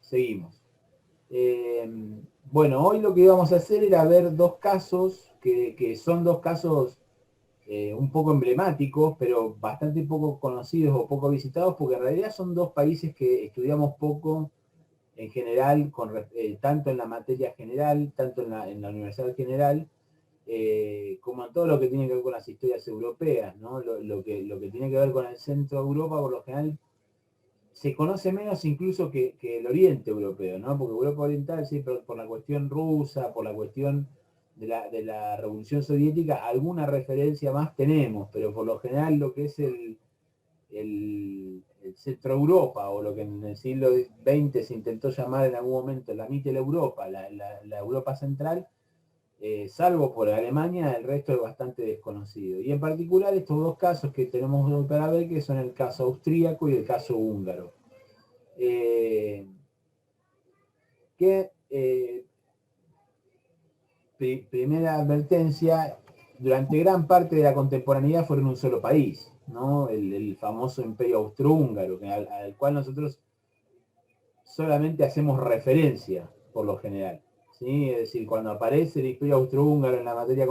Seguimos. Bueno, hoy lo que íbamos a hacer era ver dos casos, que son dos casos un poco emblemáticos, pero bastante poco conocidos o poco visitados, porque en realidad son dos países que estudiamos poco en general, tanto en la materia general, tanto en la universidad general, como en todo lo que tiene que ver con las historias europeas, ¿no? Lo que tiene que ver con el centro de Europa, por lo general, se conoce menos incluso que el oriente europeo, ¿no? Porque Europa Oriental, sí, por la cuestión rusa, por la cuestión de la Revolución Soviética, alguna referencia más tenemos, pero por lo general lo que es el centro Europa, o lo que en el siglo XX se intentó llamar en algún momento la Mittel Europa, la Europa Central, salvo por Alemania, el resto es bastante desconocido. Y en particular estos dos casos que tenemos hoy para ver, que son el caso austríaco y el caso húngaro. Primera advertencia, durante gran parte de la contemporaneidad fueron un solo país, ¿no? El famoso imperio austrohúngaro, al cual nosotros solamente hacemos referencia, por lo general. ¿Sí? Es decir, cuando aparece el imperio austrohúngaro en la materia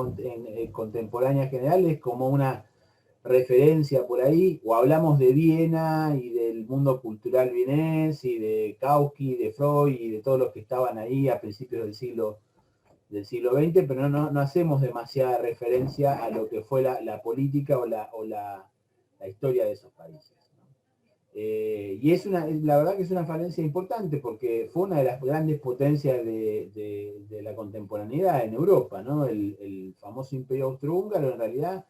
contemporánea general, es como una referencia por ahí, o hablamos de Viena y del mundo cultural vienés, y de Kautsky, de Freud, y de todos los que estaban ahí a principios del siglo XX, pero no hacemos demasiada referencia a lo que fue la política o la historia de esos países. Y la verdad que es una falencia importante, porque fue una de las grandes potencias de la contemporaneidad en Europa, ¿no? El famoso imperio austrohúngaro, en realidad,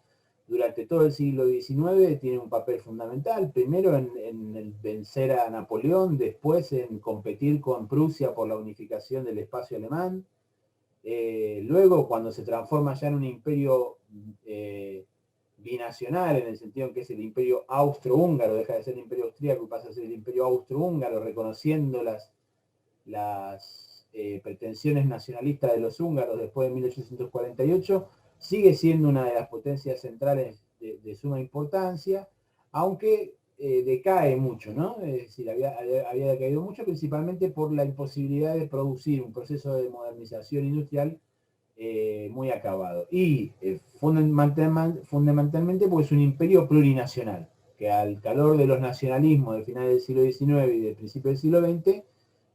durante todo el siglo XIX tiene un papel fundamental, primero en el vencer a Napoleón, después en competir con Prusia por la unificación del espacio alemán, luego cuando se transforma ya en un imperio binacional, en el sentido en que es el imperio austrohúngaro, deja de ser el imperio austríaco y pasa a ser el imperio austrohúngaro, reconociendo las pretensiones nacionalistas de los húngaros después de 1848, sigue siendo una de las potencias centrales de suma importancia, aunque decae mucho, ¿no? Es decir, había decaído mucho, principalmente por la imposibilidad de producir un proceso de modernización industrial muy acabado. Y fundamentalmente pues es un imperio plurinacional, que al calor de los nacionalismos del final del siglo XIX y del principio del siglo XX,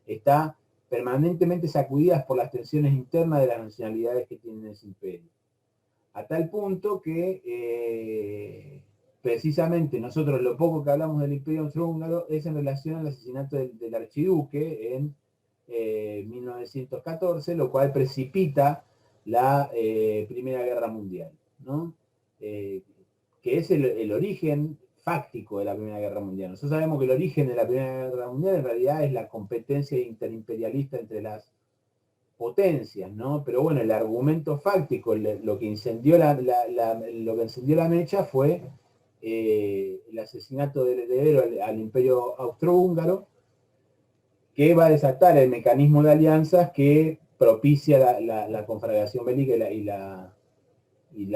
está permanentemente sacudidas por las tensiones internas de las nacionalidades que tienen ese imperio. A tal punto que precisamente nosotros lo poco que hablamos del imperio austrohúngaro es en relación al asesinato del archiduque en 1914, lo cual precipita la Primera Guerra Mundial, ¿no? Que es el origen fáctico de la Primera Guerra Mundial. Nosotros sabemos que el origen de la Primera Guerra Mundial en realidad es la competencia interimperialista entre las potencias, ¿no? Pero bueno, el argumento fáctico, lo que encendió lo que encendió la mecha fue el asesinato del heredero al imperio austrohúngaro, que va a desatar el mecanismo de alianzas que propicia la conflagración bélica y la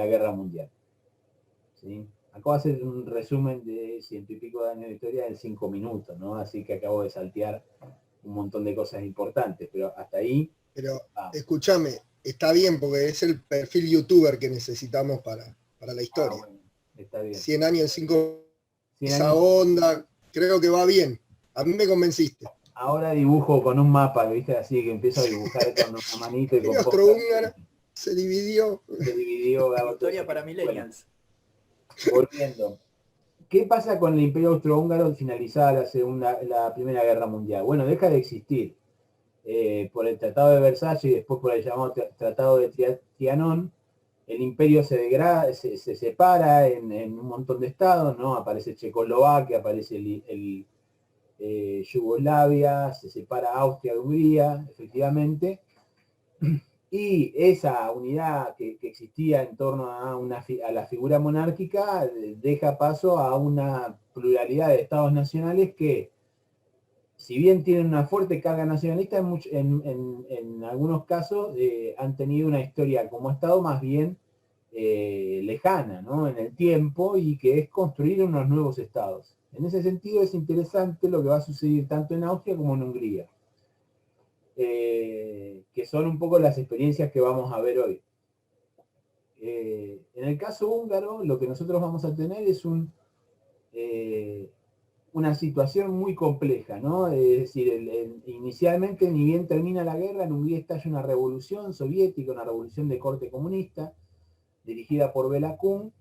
guerra mundial. ¿Sí? Acabo de hacer un resumen de 100 y pico de años de historia en 5 minutos, ¿no? Así que acabo de saltear un montón de cosas importantes, pero hasta ahí. Pero escúchame, está bien porque es el perfil youtuber que necesitamos para la historia. Bueno, está bien. 100 años en 5, esa onda, creo que va bien. A mí me convenciste. Ahora dibujo con un mapa, ¿viste? Así que empiezo a dibujar con una manito y con austrohúngara se dividió. Se dividió. Historia para millennials. Volviendo. ¿Qué pasa con el imperio austrohúngaro finalizada la Primera Guerra Mundial? Bueno, deja de existir. Por el Tratado de Versalles y después por el llamado Tratado de Trianón, el imperio se degrada, se separa en un montón de estados, ¿no? Aparece Checoslovaquia, aparece Yugoslavia, se separa Austria de Hungría, efectivamente, y esa unidad que existía en torno a la figura monárquica deja paso a una pluralidad de estados nacionales que, si bien tienen una fuerte carga nacionalista, en algunos casos han tenido una historia como estado más bien lejana, ¿no? En el tiempo, y que es construir unos nuevos estados. En ese sentido es interesante lo que va a suceder tanto en Austria como en Hungría. que son un poco las experiencias que vamos a ver hoy. En el caso húngaro, lo que nosotros vamos a tener es una situación muy compleja, ¿no? Es decir, inicialmente, ni bien termina la guerra, en Hungría estalla una revolución soviética, una revolución de corte comunista, dirigida por Béla Kun,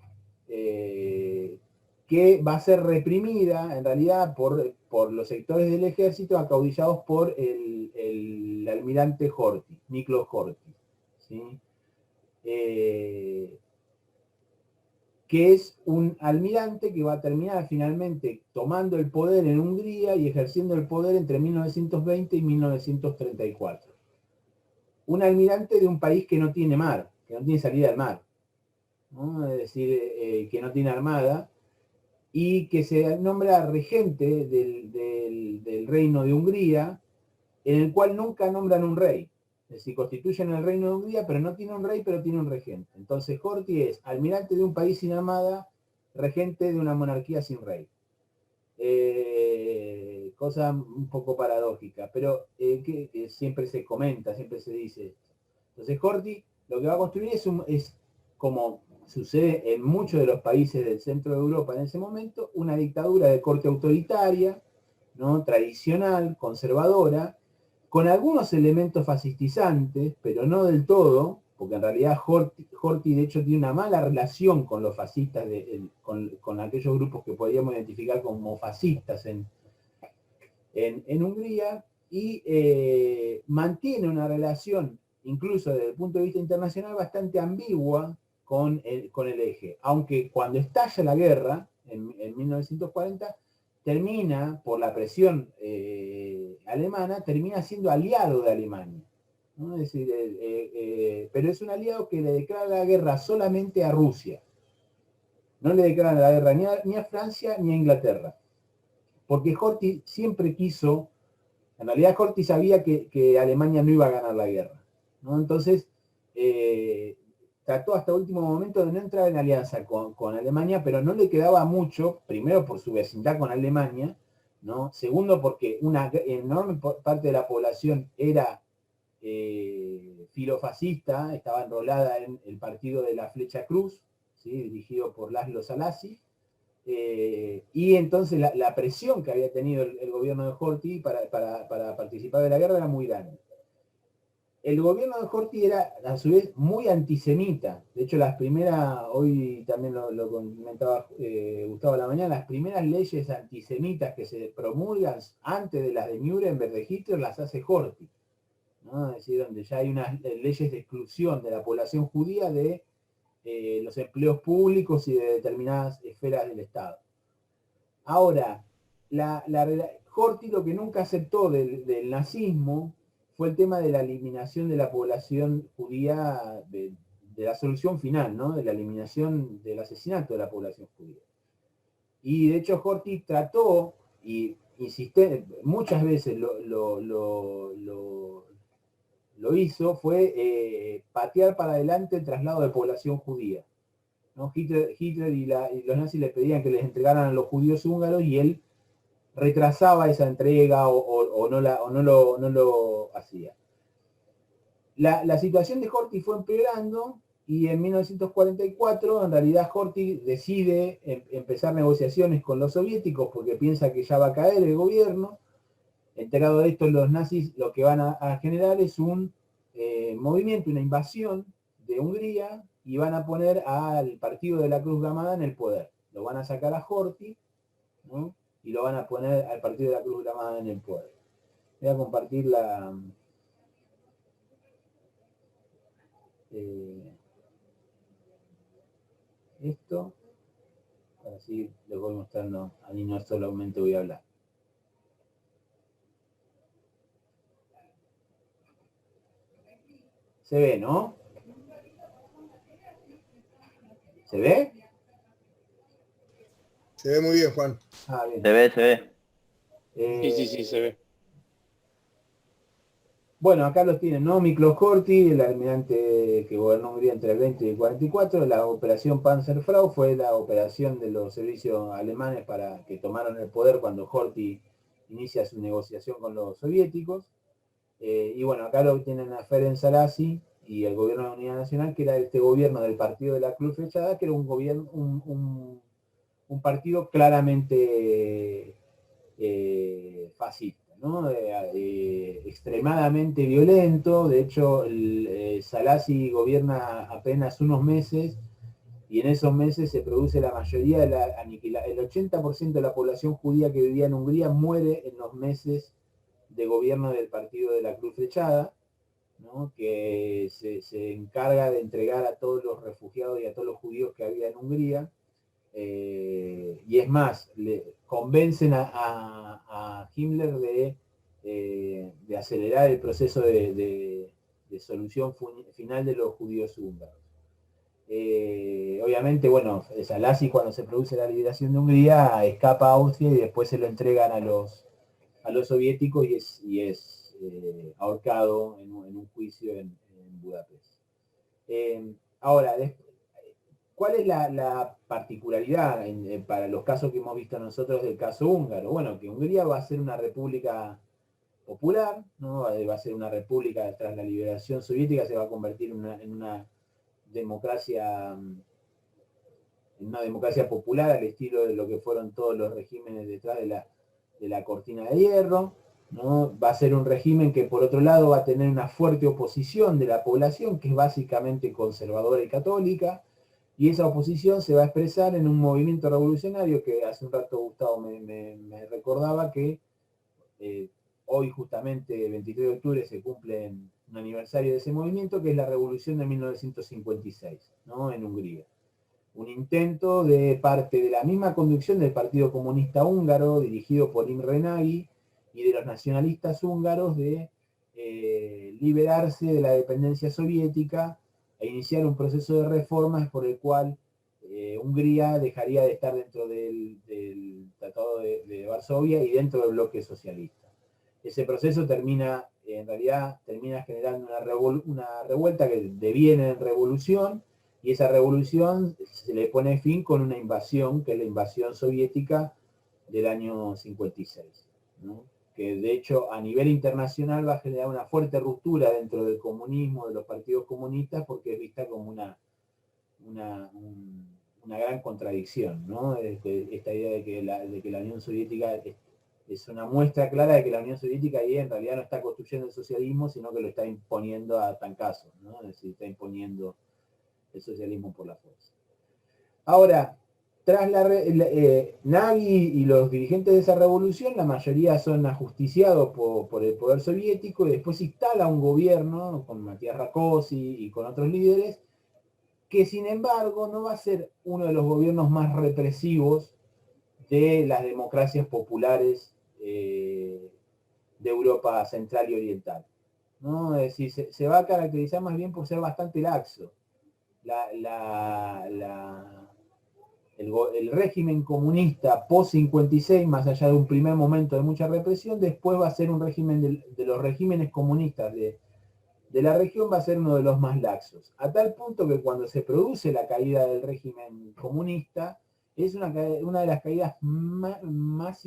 que va a ser reprimida, en realidad, por los sectores del ejército acaudillados por el almirante Horthy, Miklos Horthy, ¿sí? Que es un almirante que va a terminar finalmente tomando el poder en Hungría y ejerciendo el poder entre 1920 y 1934. Un almirante de un país que no tiene mar, que no tiene salida al mar, ¿no? Es decir, que no tiene armada, y que se nombra regente del reino de Hungría, en el cual nunca nombran un rey. Es decir, constituyen el reino de Hungría, pero no tiene un rey, pero tiene un regente. Entonces Horthy es almirante de un país sin armada, regente de una monarquía sin rey. Cosa un poco paradójica, pero que siempre se comenta, siempre se dice. Entonces Horthy lo que va a construir es, como sucede en muchos de los países del centro de Europa en ese momento, una dictadura de corte autoritaria, ¿no? Tradicional, conservadora, con algunos elementos fascistizantes, pero no del todo, porque en realidad Horthy de hecho tiene una mala relación con los fascistas, con aquellos grupos que podríamos identificar como fascistas en Hungría, y mantiene una relación, incluso desde el punto de vista internacional, bastante ambigua con el eje, aunque cuando estalla la guerra, en 1940, termina, por la presión alemana, termina siendo aliado de Alemania, ¿no? Es decir, pero es un aliado que le declara la guerra solamente a Rusia. No le declaran la guerra ni a Francia ni a Inglaterra. Porque Horthy siempre quiso, en realidad Horthy sabía que Alemania no iba a ganar la guerra, ¿no? Entonces, trató hasta último momento de no entrar en alianza con Alemania, pero no le quedaba mucho, primero por su vecindad con Alemania, ¿no? Segundo porque una enorme parte de la población era filofascista, estaba enrolada en el partido de la Flecha Cruz, ¿sí? Dirigido por Laszlo Salasi, y entonces la presión que había tenido el gobierno de Horthy para participar de la guerra era muy grande. El gobierno de Horthy era, a su vez, muy antisemita. De hecho, las primeras, hoy también lo comentaba Gustavo a la mañana, las primeras leyes antisemitas que se promulgan antes de las de Nuremberg de Hitler las hace Horthy, ¿no? Es decir, donde ya hay unas leyes de exclusión de la población judía de los empleos públicos y de determinadas esferas del Estado. Ahora, Horthy lo que nunca aceptó del nazismo fue el tema de la eliminación de la población judía, de la solución final, ¿no? De la eliminación del asesinato de la población judía. Y de hecho Horthy trató, y insiste, muchas veces lo hizo, fue patear para adelante el traslado de población judía, ¿no? Hitler y los nazis le pedían que les entregaran a los judíos húngaros y él retrasaba esa entrega o no lo hacía. La situación de Horthy fue empeorando y en 1944 en realidad Horthy decide empezar negociaciones con los soviéticos porque piensa que ya va a caer el gobierno. Enterado de esto, los nazis lo que van a generar es un movimiento, una invasión de Hungría, y van a poner al partido de la Cruz Gamada en el poder. Lo van a sacar a Horthy, ¿no? Y lo van a poner al partido de la Cruz Gamada en el poder. Voy a compartir esto, para así les voy mostrando, a mí no solamente voy a hablar. Se ve, ¿no? ¿Se ve? Se ve muy bien, Juan. Ah, bien. Se ve. Sí, se ve. Bueno, acá los tienen, ¿no? Miklos Horthy, el almirante que gobernó Hungría entre el 20 y el 44. La operación Panzerfrau fue la operación de los servicios alemanes para que tomaron el poder cuando Horthy inicia su negociación con los soviéticos. Y bueno, acá lo tienen a Ferenc Sarasi y el gobierno de la Unidad Nacional, que era este gobierno del partido de la Cruz Flechada, que era un gobierno, un partido claramente fascista, ¿no? Extremadamente violento. De hecho, Sarasi gobierna apenas unos meses y en esos meses se produce la mayoría de el 80% de la población judía que vivía en Hungría muere en los meses de gobierno del partido de la Cruz Flechada, ¿no? Que se encarga de entregar a todos los refugiados y a todos los judíos que había en Hungría. Y es más, le convencen a Himmler de acelerar el proceso de solución final de los judíos húngaros. Obviamente, bueno, Sarasi cuando se produce la liberación de Hungría escapa a Austria y después se lo entregan a los soviéticos y es ahorcado en un juicio en Budapest. Ahora, ¿cuál es la particularidad para los casos que hemos visto nosotros del caso húngaro? Bueno, que Hungría va a ser una república popular, ¿no? Va a ser una república tras la liberación soviética, se va a convertir en una democracia popular al estilo de lo que fueron todos los regímenes detrás de la cortina de hierro, ¿no? Va a ser un régimen que por otro lado va a tener una fuerte oposición de la población, que es básicamente conservadora y católica, y esa oposición se va a expresar en un movimiento revolucionario que hace un rato Gustavo me recordaba que hoy justamente, el 23 de octubre, se cumple un aniversario de ese movimiento, que es la revolución de 1956, ¿no? En Hungría. Un intento de parte de la misma conducción del Partido Comunista Húngaro, dirigido por Imre Nagy, y de los nacionalistas húngaros de liberarse de la dependencia soviética e iniciar un proceso de reformas por el cual Hungría dejaría de estar dentro del Tratado de Varsovia y dentro del bloque socialista. Ese proceso en realidad termina generando una revuelta que deviene en revolución, y esa revolución se le pone fin con una invasión, que es la invasión soviética del año 56, ¿no? Que de hecho a nivel internacional va a generar una fuerte ruptura dentro del comunismo, de los partidos comunistas, porque es vista como una gran contradicción, ¿no? Esta idea de que la Unión Soviética es una muestra clara de que la Unión Soviética ahí en realidad no está construyendo el socialismo, sino que lo está imponiendo a tancazos, ¿no? Es decir, está imponiendo el socialismo por la fuerza. Ahora, tras Nagy y los dirigentes de esa revolución, la mayoría son ajusticiados por el poder soviético, y después se instala un gobierno con Matías Rákosi y con otros líderes, que sin embargo no va a ser uno de los gobiernos más represivos de las democracias populares de Europa Central y Oriental, ¿no? Es decir, se va a caracterizar más bien por ser bastante laxo. El régimen comunista post-56, más allá de un primer momento de mucha represión, después va a ser un régimen de los regímenes comunistas de la región, va a ser uno de los más laxos. A tal punto que cuando se produce la caída del régimen comunista, es una de las caídas más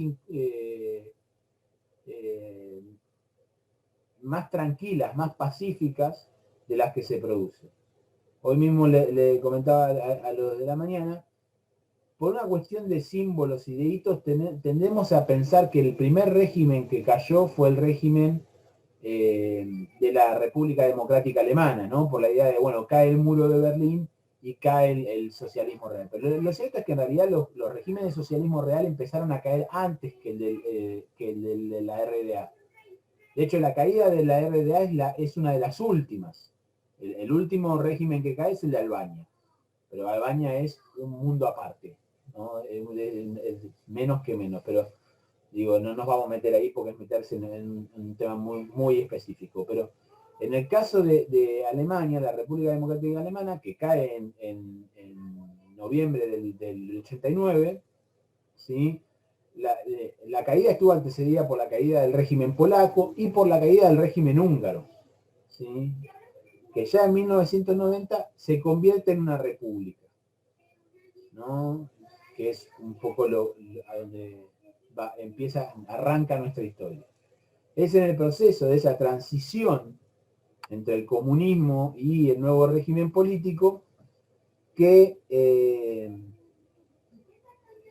tranquilas, más pacíficas de las que se produce. Hoy mismo le comentaba a los de la mañana, por una cuestión de símbolos y de hitos, tendemos a pensar que el primer régimen que cayó fue el régimen de la República Democrática Alemana, ¿no? Por la idea de, bueno, cae el muro de Berlín y cae el socialismo real. Pero lo cierto es que en realidad los regímenes de socialismo real empezaron a caer antes que el de la RDA. De hecho, la caída de la RDA es una de las últimas. El último régimen que cae es el de Albania. Pero Albania es un mundo aparte, ¿no? Es menos que menos, pero digo, no nos vamos a meter ahí porque es meterse en un tema muy, muy específico. Pero en el caso de Alemania, la República Democrática Alemana, que cae en noviembre del 89, ¿sí? La caída estuvo antecedida por la caída del régimen polaco y por la caída del régimen húngaro, ¿sí? Que ya en 1990 se convierte en una república, ¿no? Que es un poco a donde arranca nuestra historia. Es en el proceso de esa transición entre el comunismo y el nuevo régimen político que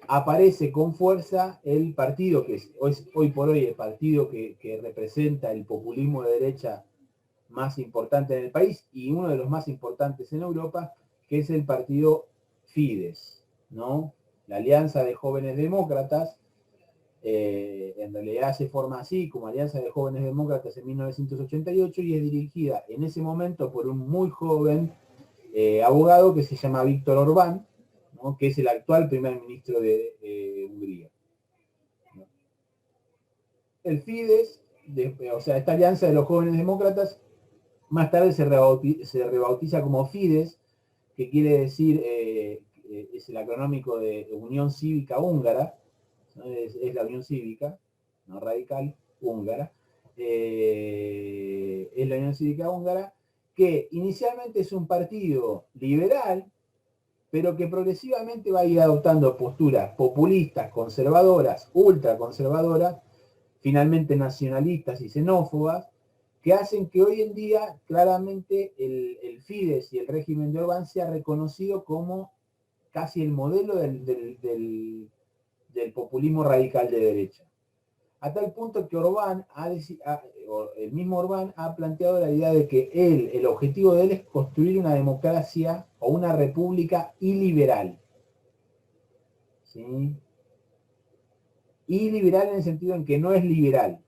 aparece con fuerza el partido que es hoy por hoy el partido que representa el populismo de derecha más importante en el país y uno de los más importantes en Europa, que es el partido Fidesz, ¿no? La Alianza de Jóvenes Demócratas, en realidad se forma así, como Alianza de Jóvenes Demócratas en 1988, y es dirigida en ese momento por un muy joven abogado que se llama Víctor Orbán, ¿no? Que es el actual primer ministro de Hungría. El Fidesz, o sea, esta Alianza de los Jóvenes Demócratas, más tarde se rebautiza como Fidesz, que quiere decir, es el acronómico de Unión Cívica Húngara, ¿no? Es la Unión Cívica, no radical, húngara. Es la Unión Cívica Húngara, que inicialmente es un partido liberal, pero que progresivamente va a ir adoptando posturas populistas, conservadoras, ultraconservadoras, finalmente nacionalistas y xenófobas, que hacen que hoy en día claramente el Fidesz y el régimen de Orbán sea reconocido como casi el modelo del populismo radical de derecha. A tal punto que el mismo Orbán ha planteado la idea de que el objetivo de él es construir una democracia o una república iliberal. ¿Sí? Iliberal en el sentido en que no es liberal,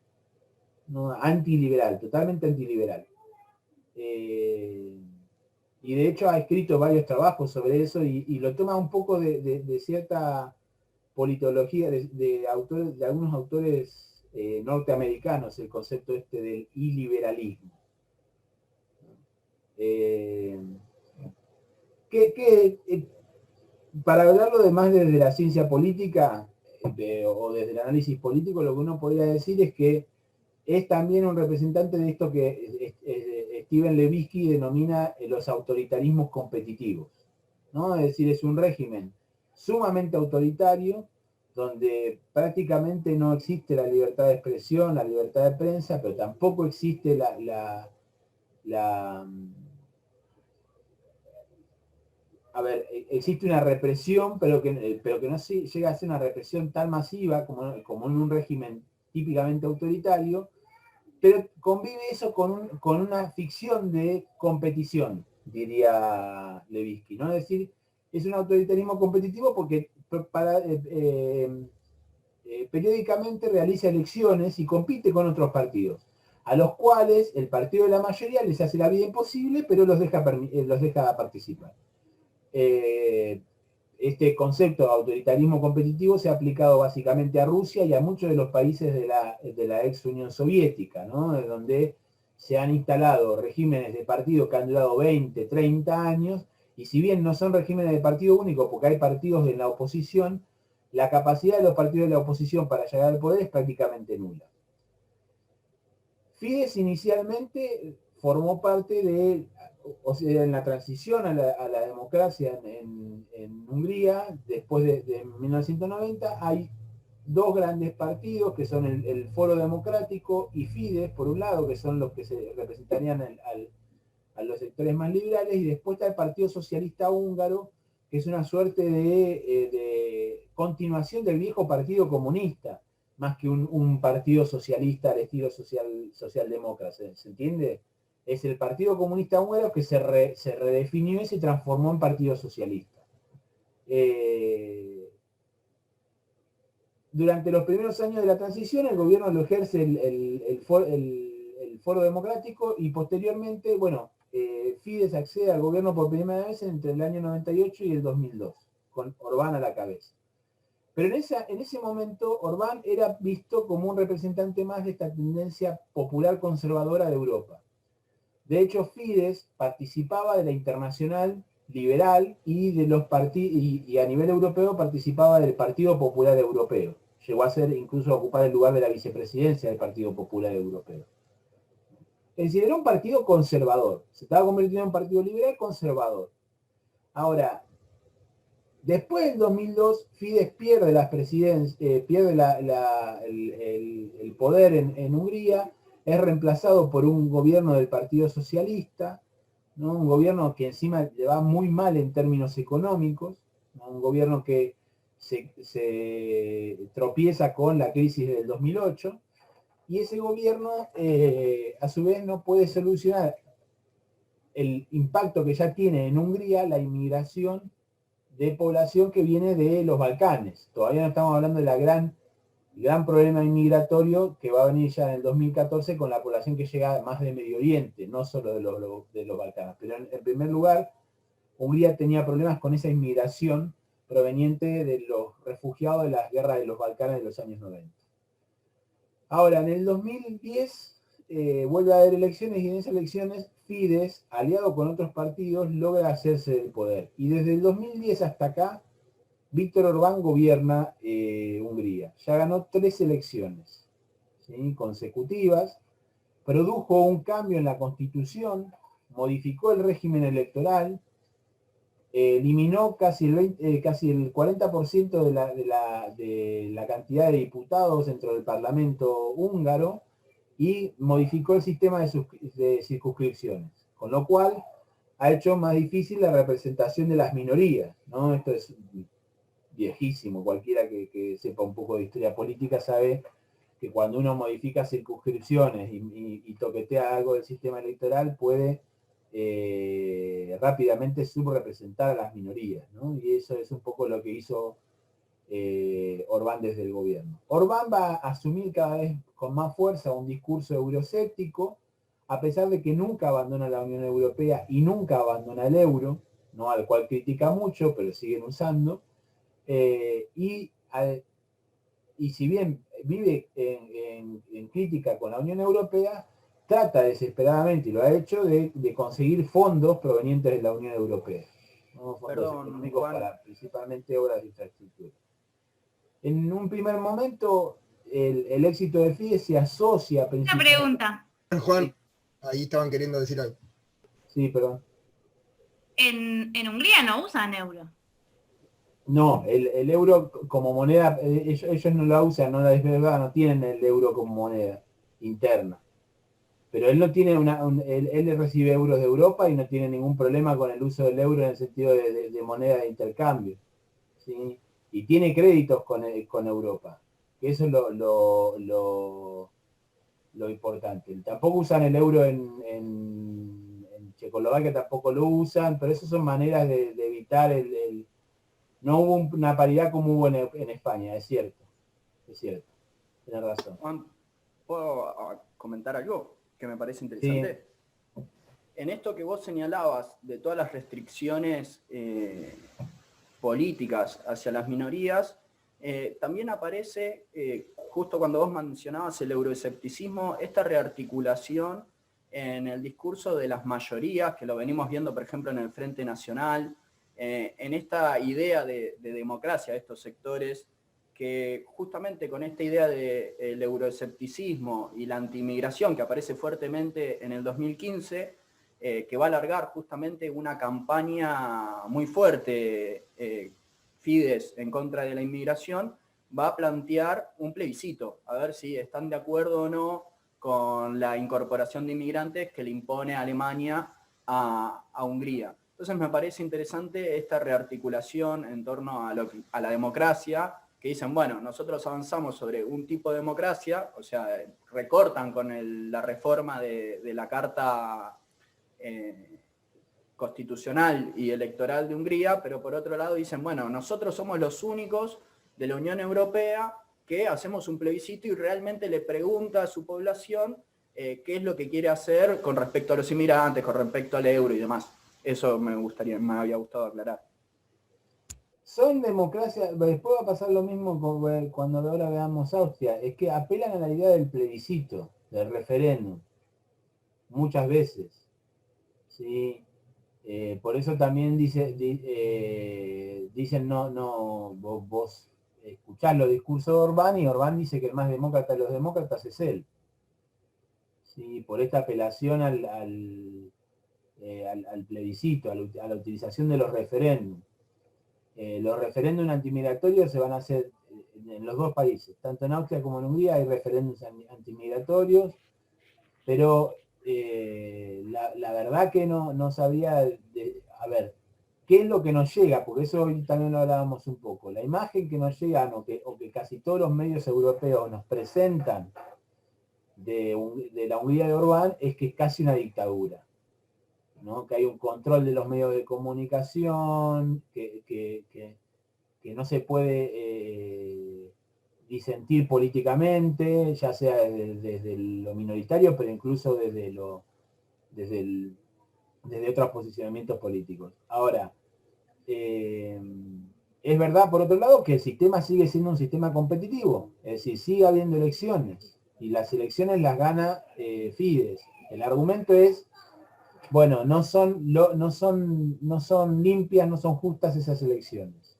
no, antiliberal, totalmente antiliberal. Y de hecho ha escrito varios trabajos sobre eso y lo toma un poco de cierta politología de algunos autores norteamericanos, el concepto este del iliberalismo. Para hablarlo de más desde la ciencia política o desde el análisis político, lo que uno podría decir es que es también un representante de esto que Steven Levitsky denomina los autoritarismos competitivos, ¿no? Es decir, es un régimen sumamente autoritario, donde prácticamente no existe la libertad de expresión, la libertad de prensa, pero tampoco existe existe una represión, pero que no llega a ser una represión tan masiva como en un régimen típicamente autoritario, pero convive eso con una ficción de competición, diría Levitsky, ¿no? Es decir, es un autoritarismo competitivo porque periódicamente realiza elecciones y compite con otros partidos, a los cuales el partido de la mayoría les hace la vida imposible, pero los deja participar. Este concepto de autoritarismo competitivo se ha aplicado básicamente a Rusia y a muchos de los países de la ex Unión Soviética, ¿no? Donde se han instalado regímenes de partido que han durado 20, 30 años, y si bien no son regímenes de partido único, porque hay partidos en la oposición, la capacidad de los partidos de la oposición para llegar al poder es prácticamente nula. Fidesz inicialmente formó parte o sea, en la transición a la democracia en Hungría, después de 1990, hay dos grandes partidos que son el Foro Democrático y Fidesz, por un lado, que son los que se representarían a los sectores más liberales, y después está el Partido Socialista Húngaro, que es una suerte de continuación del viejo Partido Comunista, más que un partido socialista al estilo socialdemócrata, ¿se entiende? Es el Partido Comunista Húngaro que se redefinió y se transformó en Partido Socialista. Durante los primeros años de la transición, el gobierno lo ejerce el Foro Democrático, y posteriormente, bueno, Fidesz accede al gobierno por primera vez entre el año 98 y el 2002, con Orbán a la cabeza. Pero en ese momento Orbán era visto como un representante más de esta tendencia popular conservadora de Europa. De hecho, Fidesz participaba de la Internacional Liberal y de los y a nivel europeo participaba del Partido Popular Europeo. Llegó a ser incluso a ocupar el lugar de la vicepresidencia del Partido Popular Europeo. Es decir, era un partido conservador. Se estaba convirtiendo en un partido liberal conservador. Ahora, Después del 2002, Fidesz pierde pierde el poder en Hungría, es reemplazado por un gobierno del Partido Socialista, ¿no? Un gobierno que encima le va muy mal en términos económicos, ¿no? Un gobierno que se tropieza con la crisis del 2008, y ese gobierno a su vez no puede solucionar el impacto que ya tiene en Hungría la inmigración de población que viene de los Balcanes. Todavía no estamos hablando de gran problema inmigratorio que va a venir ya en el 2014 con la población que llega más de Medio Oriente, no solo de los Balcanes. Pero en primer lugar, Hungría tenía problemas con esa inmigración proveniente de los refugiados de las guerras de los Balcanes de los años 90. Ahora, en el 2010 vuelve a haber elecciones, y en esas elecciones Fidesz, aliado con otros partidos, logra hacerse del poder. Y desde el 2010 hasta acá, Víctor Orbán gobierna Hungría. Ya ganó 3 elecciones, ¿sí?, consecutivas, produjo un cambio en la constitución, modificó el régimen electoral, eliminó casi el 40% de la cantidad de diputados dentro del Parlamento húngaro, y modificó el sistema de circunscripciones, con lo cual ha hecho más difícil la representación de las minorías, ¿no? Esto es viejísimo, cualquiera que sepa un poco de historia política sabe que cuando uno modifica circunscripciones y toquetea algo del sistema electoral, puede rápidamente subrepresentar a las minorías, ¿no? Y eso es un poco lo que hizo Orbán desde el gobierno. Orbán va a asumir cada vez con más fuerza un discurso euroscéptico, a pesar de que nunca abandona la Unión Europea y nunca abandona el euro, ¿no?, al cual critica mucho, pero siguen usando. Y si bien vive en crítica con la Unión Europea, trata desesperadamente, y lo ha hecho, de conseguir fondos provenientes de la Unión Europea, ¿no? Fondos económicos para principalmente obras de infraestructura. En un primer momento, el éxito de Fidesz se asocia principalmente... Una pregunta. Juan, ahí estaban queriendo decir algo. Sí, perdón. En Hungría no usan euro. No, el euro como moneda, ellos no la usan, no la desvergan, no tienen el euro como moneda interna. Pero él no tiene él recibe euros de Europa y no tiene ningún problema con el uso del euro en el sentido de moneda de intercambio, ¿sí? Y tiene créditos con Europa, que eso es lo importante. Tampoco usan el euro en Checoslovaquia, tampoco lo usan, pero esas son maneras de evitar no hubo una paridad como hubo en España, es cierto, tienes razón. Juan, ¿puedo comentar algo que me parece interesante? Sí. En esto que vos señalabas de todas las restricciones políticas hacia las minorías, también aparece, justo cuando vos mencionabas el euroescepticismo, esta rearticulación en el discurso de las mayorías, que lo venimos viendo, por ejemplo, en el Frente Nacional, en esta idea de democracia de estos sectores, que justamente con esta idea del euroescepticismo y la antiinmigración que aparece fuertemente en el 2015, que va a alargar justamente una campaña muy fuerte, Fidesz en contra de la inmigración, va a plantear un plebiscito, a ver si están de acuerdo o no con la incorporación de inmigrantes que le impone Alemania a Hungría. Entonces me parece interesante esta rearticulación en torno a la democracia, que dicen, bueno, nosotros avanzamos sobre un tipo de democracia, o sea, recortan con la reforma de la Carta Constitucional y Electoral de Hungría, pero por otro lado dicen, bueno, nosotros somos los únicos de la Unión Europea que hacemos un plebiscito y realmente le pregunta a su población qué es lo que quiere hacer con respecto a los inmigrantes, con respecto al euro y demás. Eso me había gustado aclarar. Son democracias, después va a pasar lo mismo cuando ahora veamos Austria, es que apelan a la idea del plebiscito, del referéndum, muchas veces, ¿sí? Por eso también dicen, vos escuchás los discursos de Orbán, y Orbán dice que el más demócrata de los demócratas es él, ¿sí? Por esta apelación al plebiscito, a la utilización de los referéndums. los referéndums antimigratorios se van a hacer en los dos países, tanto en Austria como en Hungría hay referéndums antimigratorios, pero la verdad que no sabría, a ver, ¿qué es lo que nos llega? Porque eso hoy también lo hablábamos un poco. La imagen que nos llega, o que casi todos los medios europeos nos presentan de la Hungría de Orbán, es que es casi una dictadura, ¿no? Que hay un control de los medios de comunicación, que no se puede disentir políticamente, ya sea desde lo minoritario, pero incluso desde otros posicionamientos políticos. Ahora, es verdad, por otro lado, que el sistema sigue siendo un sistema competitivo, es decir, sigue habiendo elecciones, y las elecciones las gana Fidesz. El argumento es, bueno, no son limpias, no son justas esas elecciones.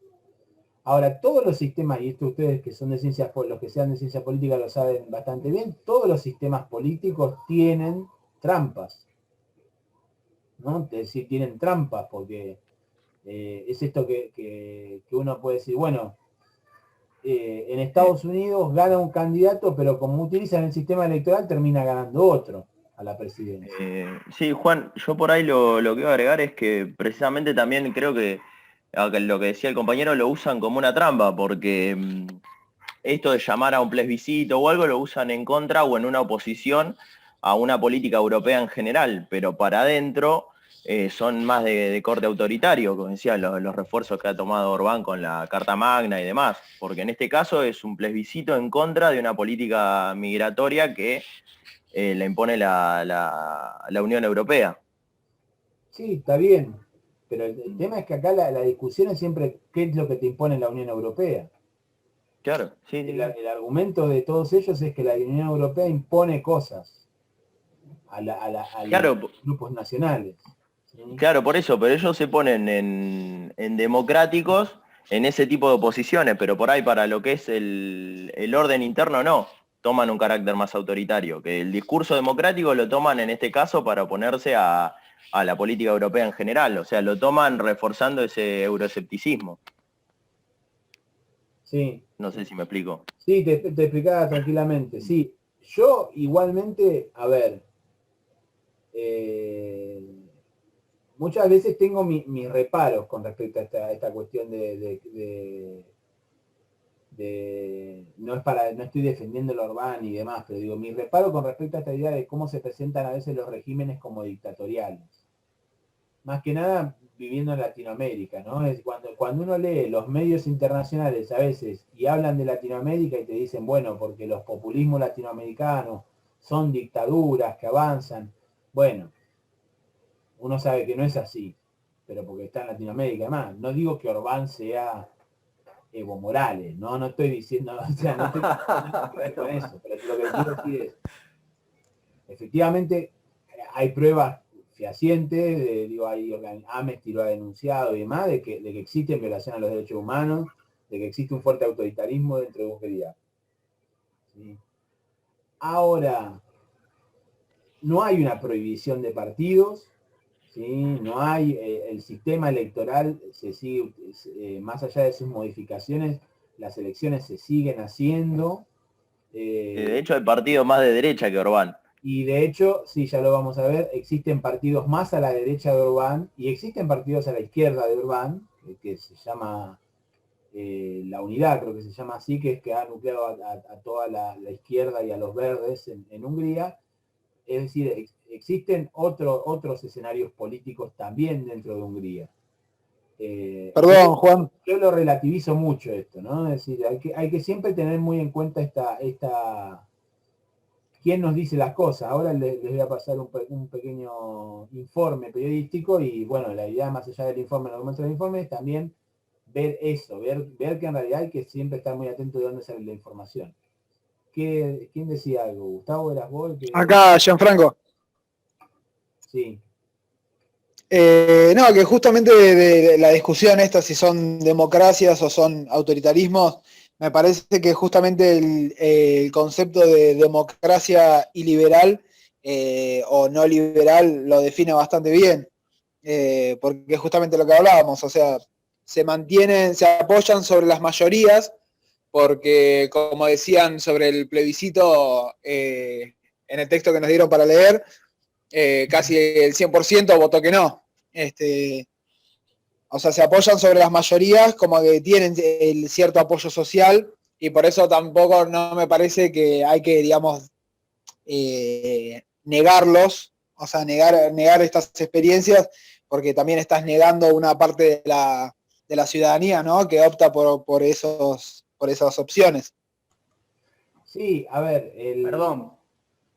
Ahora, todos los sistemas, y esto ustedes que son de ciencias, los que sean de ciencia política lo saben bastante bien, todos los sistemas políticos tienen trampas, ¿no? Es decir, tienen trampas, porque es esto que uno puede decir, bueno, en Estados Unidos gana un candidato, pero como utilizan el sistema electoral termina ganando otro a la presidencia. Sí, Juan, yo por ahí lo que iba a agregar es que precisamente también creo que lo que decía el compañero lo usan como una trampa, porque esto de llamar a un plebiscito o algo lo usan en contra o en una oposición a una política europea en general, pero para adentro son más de corte autoritario, como decía, los refuerzos que ha tomado Orbán con la Carta Magna y demás, porque en este caso es un plebiscito en contra de una política migratoria que la impone la Unión Europea. Sí, está bien, pero el tema es que acá la discusión es siempre qué es lo que te impone la Unión Europea. Claro, sí. El argumento de todos ellos es que la Unión Europea impone cosas a los grupos nacionales. ¿Sí? Claro, por eso, pero ellos se ponen en democráticos en ese tipo de oposiciones, pero por ahí para lo que es el orden interno no, toman un carácter más autoritario, que el discurso democrático lo toman en este caso para oponerse a la política europea en general, o sea, lo toman reforzando ese euroescepticismo. Sí. No sé si me explico. Sí, te explicaba tranquilamente. Sí, yo igualmente, a ver, muchas veces tengo mis reparos con respecto a esta cuestión no estoy defendiendo el Orbán y demás, pero digo, mi reparo con respecto a esta idea de cómo se presentan a veces los regímenes como dictatoriales. Más que nada viviendo en Latinoamérica, ¿no? Es cuando uno lee los medios internacionales a veces y hablan de Latinoamérica y te dicen, bueno, porque los populismos latinoamericanos son dictaduras que avanzan. Bueno, uno sabe que no es así, pero porque está en Latinoamérica. Además, no digo que Orbán sea Evo Morales, no estoy diciendo, o sea, no estoy con eso, pero lo que quiero decir es, efectivamente, hay pruebas fehacientes, Amnesty lo ha denunciado y demás, de que existen violaciones a los derechos humanos, de que existe un fuerte autoritarismo dentro de Hungría. ¿Sí? Ahora, no hay una prohibición de partidos, ¿sí? No hay, el sistema electoral se sigue, más allá de sus modificaciones, las elecciones se siguen haciendo. De hecho, hay partidos más de derecha que Orbán. Y de hecho, sí, ya lo vamos a ver, existen partidos más a la derecha de Orbán y existen partidos a la izquierda de Orbán, que se llama La Unidad, creo que se llama así, que es que ha nucleado a toda la izquierda y a los verdes en Hungría. Es decir, existen otros escenarios políticos también dentro de Hungría. Perdón, Juan. Yo lo relativizo mucho esto, ¿no? Es decir, hay que siempre tener muy en cuenta esta quién nos dice las cosas. Ahora les voy a pasar un pequeño informe periodístico y bueno, la idea más allá del informe, el argumento del informe es también ver eso, ver que en realidad hay que siempre estar muy atento de dónde sale la información. ¿Quién decía algo? ¿Gustavo, eras vos? Acá, Gianfranco. Sí. No, que justamente de la discusión esta, si son democracias o son autoritarismos, me parece que justamente el concepto de democracia iliberal o no liberal lo define bastante bien, porque es justamente lo que hablábamos, o sea, se mantienen, se apoyan sobre las mayorías, porque como decían sobre el plebiscito en el texto que nos dieron para leer, casi el 100% votó que no. O sea, se apoyan sobre las mayorías como que tienen el cierto apoyo social, y por eso tampoco no me parece que hay que, digamos, negarlos, o sea, negar estas experiencias, porque también estás negando una parte de la ciudadanía, ¿no? Que opta por esas opciones. Sí, a ver, Perdón,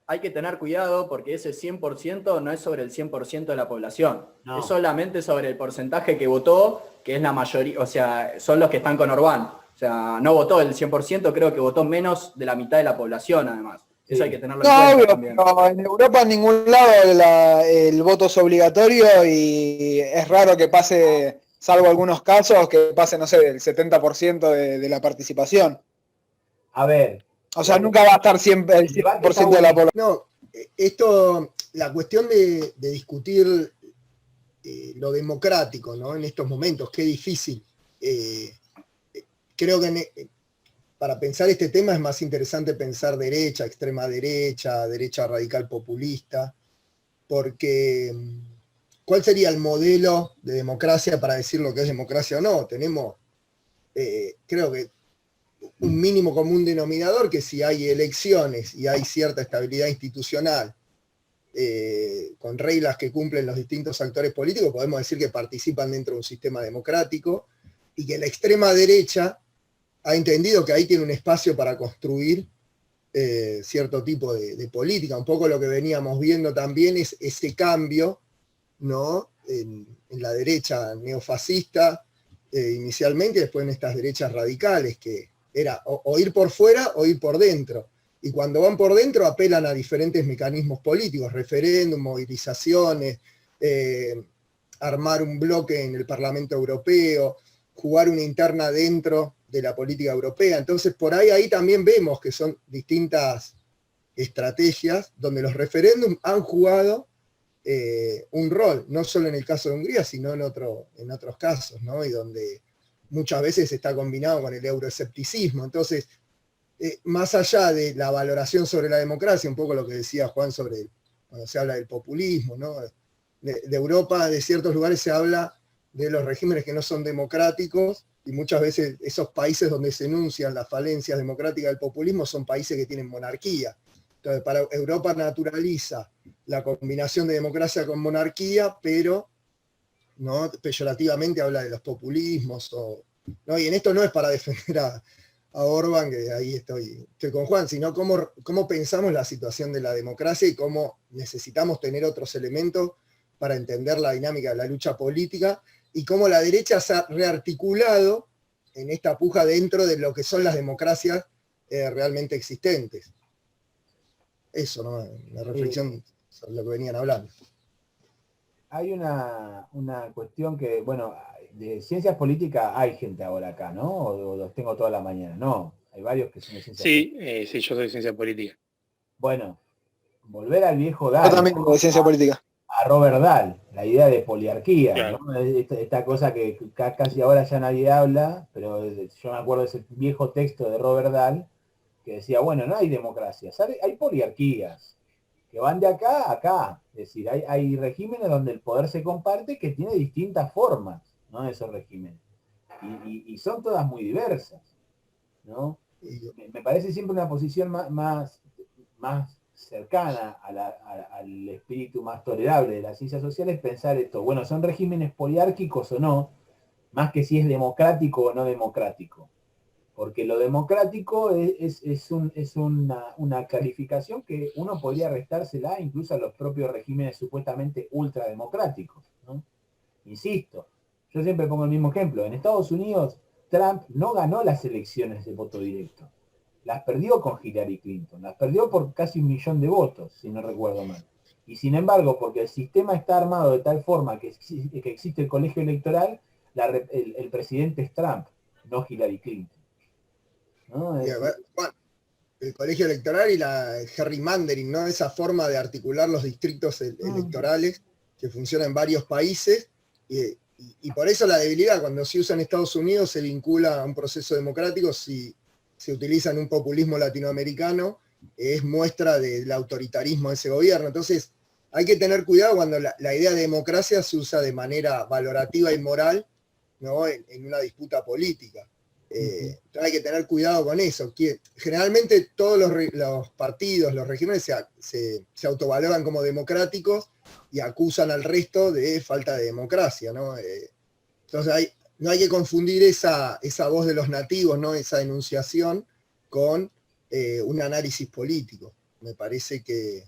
hay que tener cuidado porque ese 100% no es sobre el 100% de la población. No. Es solamente sobre el porcentaje que votó, que es la mayoría, o sea, son los que están con Orbán. O sea, no votó el 100%, creo que votó menos de la mitad de la población, además. Sí. Eso hay que tenerlo en cuenta No, también. pero en Europa en ningún lado el voto es obligatorio, y es raro que pase, salvo algunos casos, que pase, no sé, el 70% de la participación. a ver, O sea, nunca va a estar siempre el 100% de la población. No, esto, la cuestión de discutir lo democrático, ¿no? En estos momentos, qué difícil. Creo que para pensar este tema es más interesante pensar derecha, extrema derecha, derecha radical populista, porque ¿cuál sería el modelo de democracia para decir lo que es democracia o no? Tenemos, creo que, un mínimo común denominador, que si hay elecciones y hay cierta estabilidad institucional, con reglas que cumplen los distintos actores políticos, podemos decir que participan dentro de un sistema democrático, y que la extrema derecha ha entendido que ahí tiene un espacio para construir cierto tipo de política. Un poco lo que veníamos viendo también es ese cambio, ¿no? En la derecha neofascista inicialmente, y después en estas derechas radicales, que era o ir por fuera o ir por dentro. Y cuando van por dentro apelan a diferentes mecanismos políticos, referéndum, movilizaciones, armar un bloque en el Parlamento Europeo, jugar una interna dentro de la política europea. Entonces por ahí también vemos que son distintas estrategias donde los referéndums han jugado un rol, no solo en el caso de Hungría, sino en otros casos, ¿no? Y donde muchas veces está combinado con el euroescepticismo. Entonces, más allá de la valoración sobre la democracia, un poco lo que decía Juan sobre cuando se habla del populismo, ¿no? De Europa, de ciertos lugares se habla de los regímenes que no son democráticos, y muchas veces esos países donde se enuncian las falencias democráticas del populismo son países que tienen monarquía. Entonces, para Europa naturaliza la combinación de democracia con monarquía, pero ¿no? Peyorativamente habla de los populismos, ¿no? Y en esto no es para defender a Orbán, que ahí estoy con Juan, sino cómo pensamos la situación de la democracia y cómo necesitamos tener otros elementos para entender la dinámica de la lucha política, y cómo la derecha se ha rearticulado en esta puja dentro de lo que son las democracias realmente existentes. Eso, ¿no? La reflexión sobre lo que venían hablando. Hay una cuestión que, bueno, de ciencias políticas hay gente ahora acá, ¿no? O los tengo toda la mañana. No, hay varios que son de ciencias políticas. Sí, yo soy de ciencia política. Bueno, volver al viejo Dahl. Yo también de ciencia política. A Robert Dahl, la idea de poliarquía, Claro. ¿no? Esta cosa que casi ahora ya nadie habla, pero yo me acuerdo de ese viejo texto de Robert Dahl que decía, bueno, no hay democracias, hay poliarquías que van de acá a acá. Es decir, hay regímenes donde el poder se comparte, que tiene distintas formas, ¿no? Esos regímenes. Y son todas muy diversas, ¿no? Me parece siempre una posición más cercana al espíritu más tolerable de las ciencias sociales pensar esto. Bueno, ¿son regímenes poliárquicos o no? Más que si es democrático o no democrático. Porque lo democrático es una calificación que uno podría restársela incluso a los propios regímenes supuestamente ultrademocráticos, ¿no? Insisto, yo siempre pongo el mismo ejemplo. En Estados Unidos, Trump no ganó las elecciones de voto directo. Las perdió con Hillary Clinton. Las perdió por casi 1 millón de votos, si no recuerdo mal. Y sin embargo, porque el sistema está armado de tal forma que existe el colegio electoral, el presidente es Trump, no Hillary Clinton. ¿No? Bueno, el colegio electoral y el gerrymandering, ¿no? Esa forma de articular los distritos electorales que funciona en varios países, Y por eso la debilidad, cuando se usa en Estados Unidos, se vincula a un proceso democrático. Si se utiliza en un populismo latinoamericano, es muestra del autoritarismo de ese gobierno. Entonces, hay que tener cuidado cuando la idea de democracia se usa de manera valorativa y moral, ¿no? En una disputa política. Hay que tener cuidado con eso. Generalmente todos los partidos, los regímenes se autovaloran como democráticos y acusan al resto de falta de democracia, ¿no? Entonces no hay que confundir esa voz de los nativos, ¿no? Esa denunciación con un análisis político. Me parece que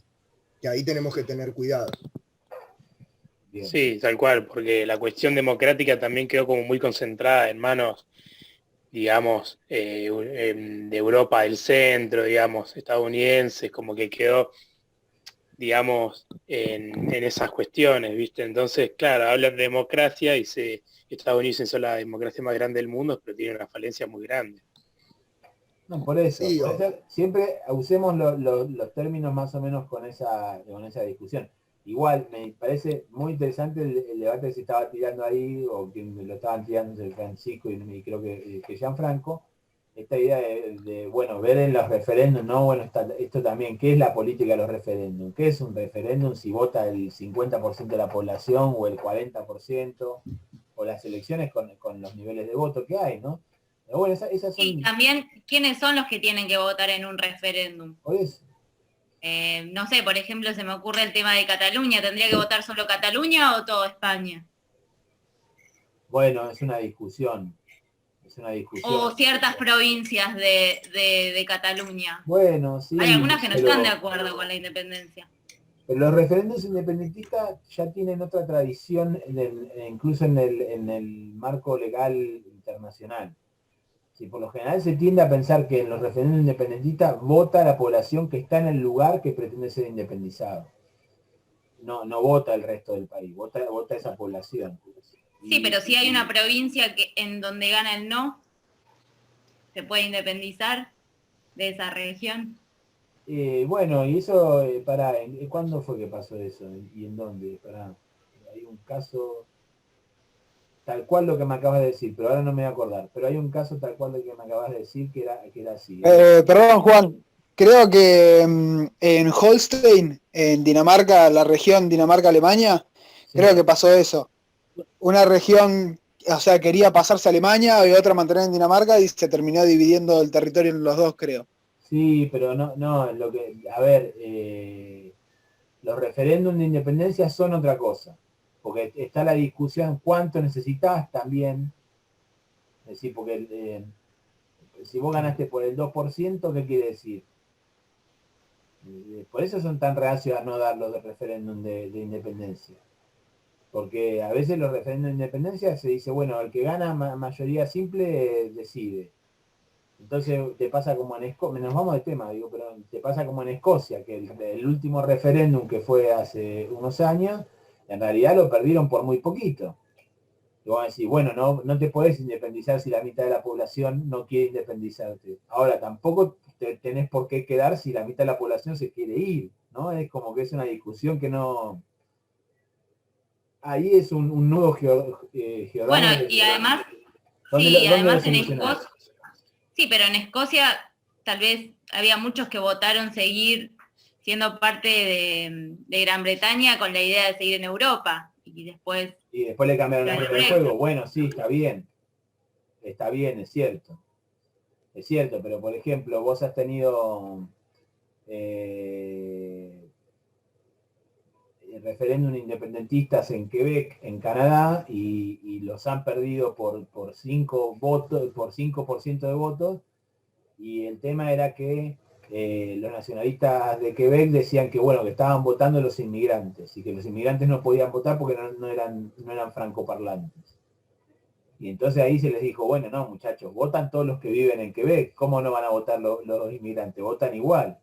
ahí tenemos que tener cuidado. Bien. Sí, tal cual, porque la cuestión democrática también quedó como muy concentrada en manos, digamos, de Europa del centro, digamos, estadounidenses, como que quedó, digamos, en esas cuestiones, ¿viste? Entonces, claro, hablan de democracia y Estados Unidos es la democracia más grande del mundo, pero tiene una falencia muy grande. No, por eso, Sí, siempre usemos los términos más o menos con esa discusión. Igual, me parece muy interesante el debate que se estaba tirando ahí, o que lo estaban tirando entre Francisco y creo que Gianfranco, esta idea de, bueno, ver en los referéndums, ¿no? Bueno, esto también, ¿qué es la política de los referéndums? ¿Qué es un referéndum si vota el 50% de la población o el 40%? O las elecciones con los niveles de voto que hay, ¿no? Pero bueno, esas son... Y también, ¿quiénes son los que tienen que votar en un referéndum? Por eso. No sé, por ejemplo, se me ocurre el tema de Cataluña. ¿Tendría que votar solo Cataluña o toda España? Bueno, es una discusión. Es una discusión. O ciertas provincias de Cataluña. Bueno, sí. Hay algunas que no pero- están de acuerdo con la independencia. Pero los referéndums independentistas ya tienen otra tradición, incluso en el marco legal internacional. Sí, por lo general se tiende a pensar que en los referéndums independentistas vota la población que está en el lugar que pretende ser independizado. No vota el resto del país, vota esa población. Sí, pero si hay una provincia en donde gana el no, ¿se puede independizar de esa región? Bueno, y eso, ¿cuándo fue que pasó eso? ¿Y en dónde? Hay un caso, tal cual lo que me acabas de decir, pero ahora no me voy a acordar. Pero hay un caso tal cual lo que me acabas de decir que era así. Perdón, Juan. Creo que en Holstein, en Dinamarca, la región Dinamarca-Alemania, Sí. creo que pasó eso. Una región, o sea, quería pasarse a Alemania y otra mantener en Dinamarca y se terminó dividiendo el territorio en los dos, creo. Sí, pero no, a ver, los referéndums de independencia son otra cosa, porque está la discusión cuánto necesitas también, es decir, porque si vos ganaste por el 2%, ¿qué quiere decir? Por eso son tan reacios a no dar los de referéndum de independencia, porque a veces los referéndums de independencia se dice, bueno, el que gana mayoría simple decide. Entonces te pasa como en Escocia, nos vamos de tema, digo, pero te pasa como en Escocia, que el último referéndum que fue hace unos años, en realidad lo perdieron por muy poquito. Y vos decís, bueno, no te podés independizar si la mitad de la población no quiere independizarte. Ahora, tampoco tenés por qué quedar si la mitad de la población se quiere ir, ¿no? Es como que es una discusión que no... Ahí es un nudo geográfico. Bueno, y además, en Escocia, sí, pero en Escocia tal vez había muchos que votaron seguir siendo parte de Gran Bretaña con la idea de seguir en Europa. Y después le cambiaron el nombre del juego. Bueno, sí, está bien, es cierto. Es cierto, pero por ejemplo, vos has tenido referéndum independentistas en Quebec, en Canadá, y los han perdido por 5 votos, por 5% de votos, y el tema era que los nacionalistas de Quebec decían que bueno, que estaban votando los inmigrantes, y que los inmigrantes no podían votar porque no eran francoparlantes. Y entonces ahí se les dijo, bueno, no muchachos, votan todos los que viven en Quebec, ¿cómo no van a votar los inmigrantes? Votan igual.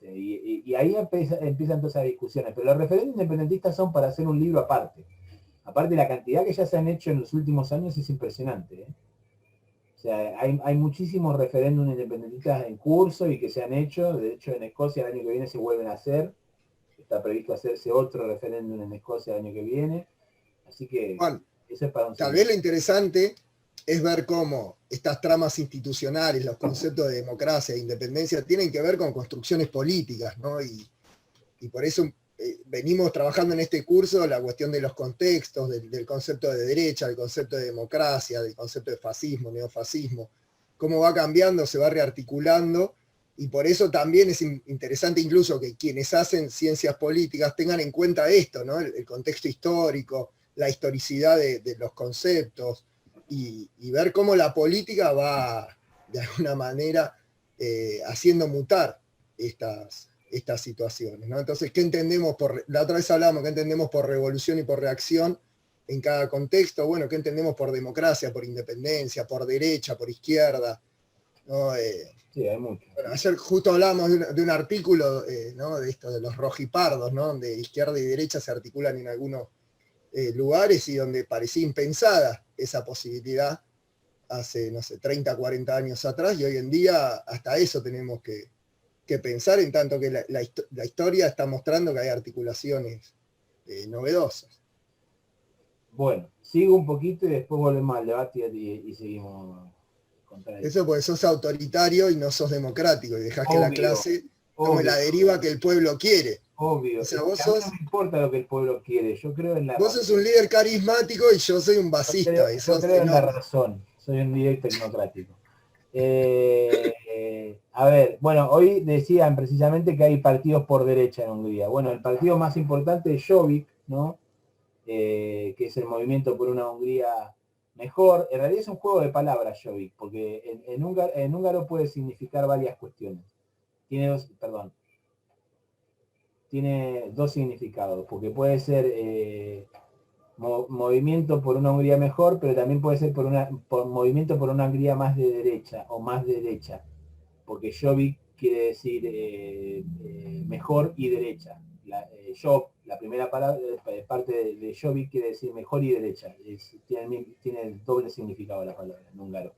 Y ahí empiezan todas esas discusiones. Pero los referéndums independentistas son para hacer un libro aparte. Aparte, la cantidad que ya se han hecho en los últimos años es impresionante. O sea, hay muchísimos referéndums independentistas en curso y que se han hecho. De hecho, en Escocia el año que viene se vuelven a hacer. Está previsto hacerse otro referéndum en Escocia el año que viene. Así que... Juan, Eso es para un Tal vez lo interesante es ver cómo estas tramas institucionales, los conceptos de democracia e independencia tienen que ver con construcciones políticas, ¿no? Y por eso venimos trabajando en este curso la cuestión de los contextos, del concepto de derecha, del concepto de democracia, del concepto de fascismo, neofascismo, cómo va cambiando, se va rearticulando, y por eso también es interesante incluso que quienes hacen ciencias políticas tengan en cuenta esto, ¿no? El contexto histórico, la historicidad de los conceptos, y ver cómo la política va, de alguna manera, haciendo mutar estas situaciones, ¿no? Entonces, ¿qué entendemos la otra vez hablamos, qué entendemos por revolución y por reacción en cada contexto? Bueno, ¿qué entendemos por democracia, por independencia, por derecha, por izquierda? ¿No? Sí, hay mucho. Bueno, ayer justo hablábamos de un artículo, ¿no? De esto de los rojipardos, ¿no? Donde izquierda y derecha se articulan en algunos lugares y donde parecía impensada esa posibilidad hace, no sé, 30, 40 años atrás, y hoy en día hasta eso tenemos que pensar, en tanto que la historia está mostrando que hay articulaciones novedosas. Bueno, sigo un poquito y después volvemos al debate y seguimos contra eso porque sos autoritario y no sos democrático, y dejás que la clase tome la deriva que el pueblo quiere. Obvio. O sea, A mí no me importa lo que el pueblo quiere, yo creo en la Vos sos un líder carismático y yo soy un basista. Yo creo en la razón, soy un líder tecnocrático. A ver, bueno, hoy decían precisamente que hay partidos por derecha en Hungría. Bueno, el partido más importante es Jobbik, ¿no? Que es el movimiento por una Hungría mejor. En realidad es un juego de palabras Jobbik, porque en húngaro puede significar varias cuestiones. Tiene dos significados, porque puede ser movimiento por una Hungría mejor, pero también puede ser por movimiento por una Hungría más de derecha o más derecha, porque Jobbik quiere decir mejor y derecha. La primera palabra, parte de Jobbik quiere decir mejor y derecha. Tiene el doble significado la palabra en húngaro.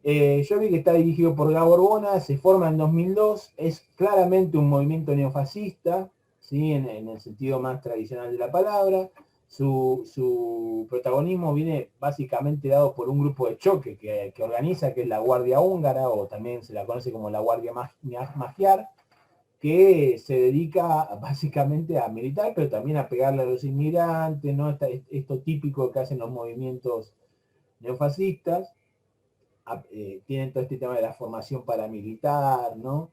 Jobbik está dirigido por Gábor Bona, se forma en 2002, es claramente un movimiento neofascista, ¿sí? en el sentido más tradicional de la palabra. Su protagonismo viene básicamente dado por un grupo de choque que organiza, que es la Guardia Húngara, o también se la conoce como la Guardia Magyar, que se dedica básicamente a militar, pero también a pegarle a los inmigrantes, ¿no? Esto típico que hacen los movimientos neofascistas. Tienen todo este tema de la formación paramilitar, ¿no?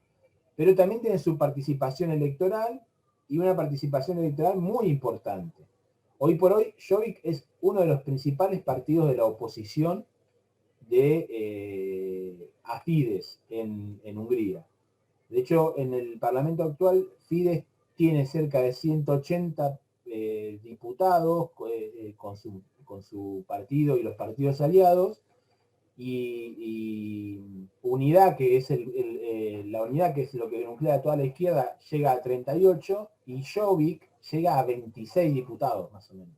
Pero también tienen su participación electoral, y una participación electoral muy importante. Hoy por hoy, Jobbik es uno de los principales partidos de la oposición a Fidesz en Hungría. De hecho, en el Parlamento actual, Fidesz tiene cerca de 180 diputados con su partido y los partidos aliados, y Unidad, que es la unidad que es lo que nuclea a toda la izquierda, llega a 38, y Jobbik llega a 26 diputados, más o menos.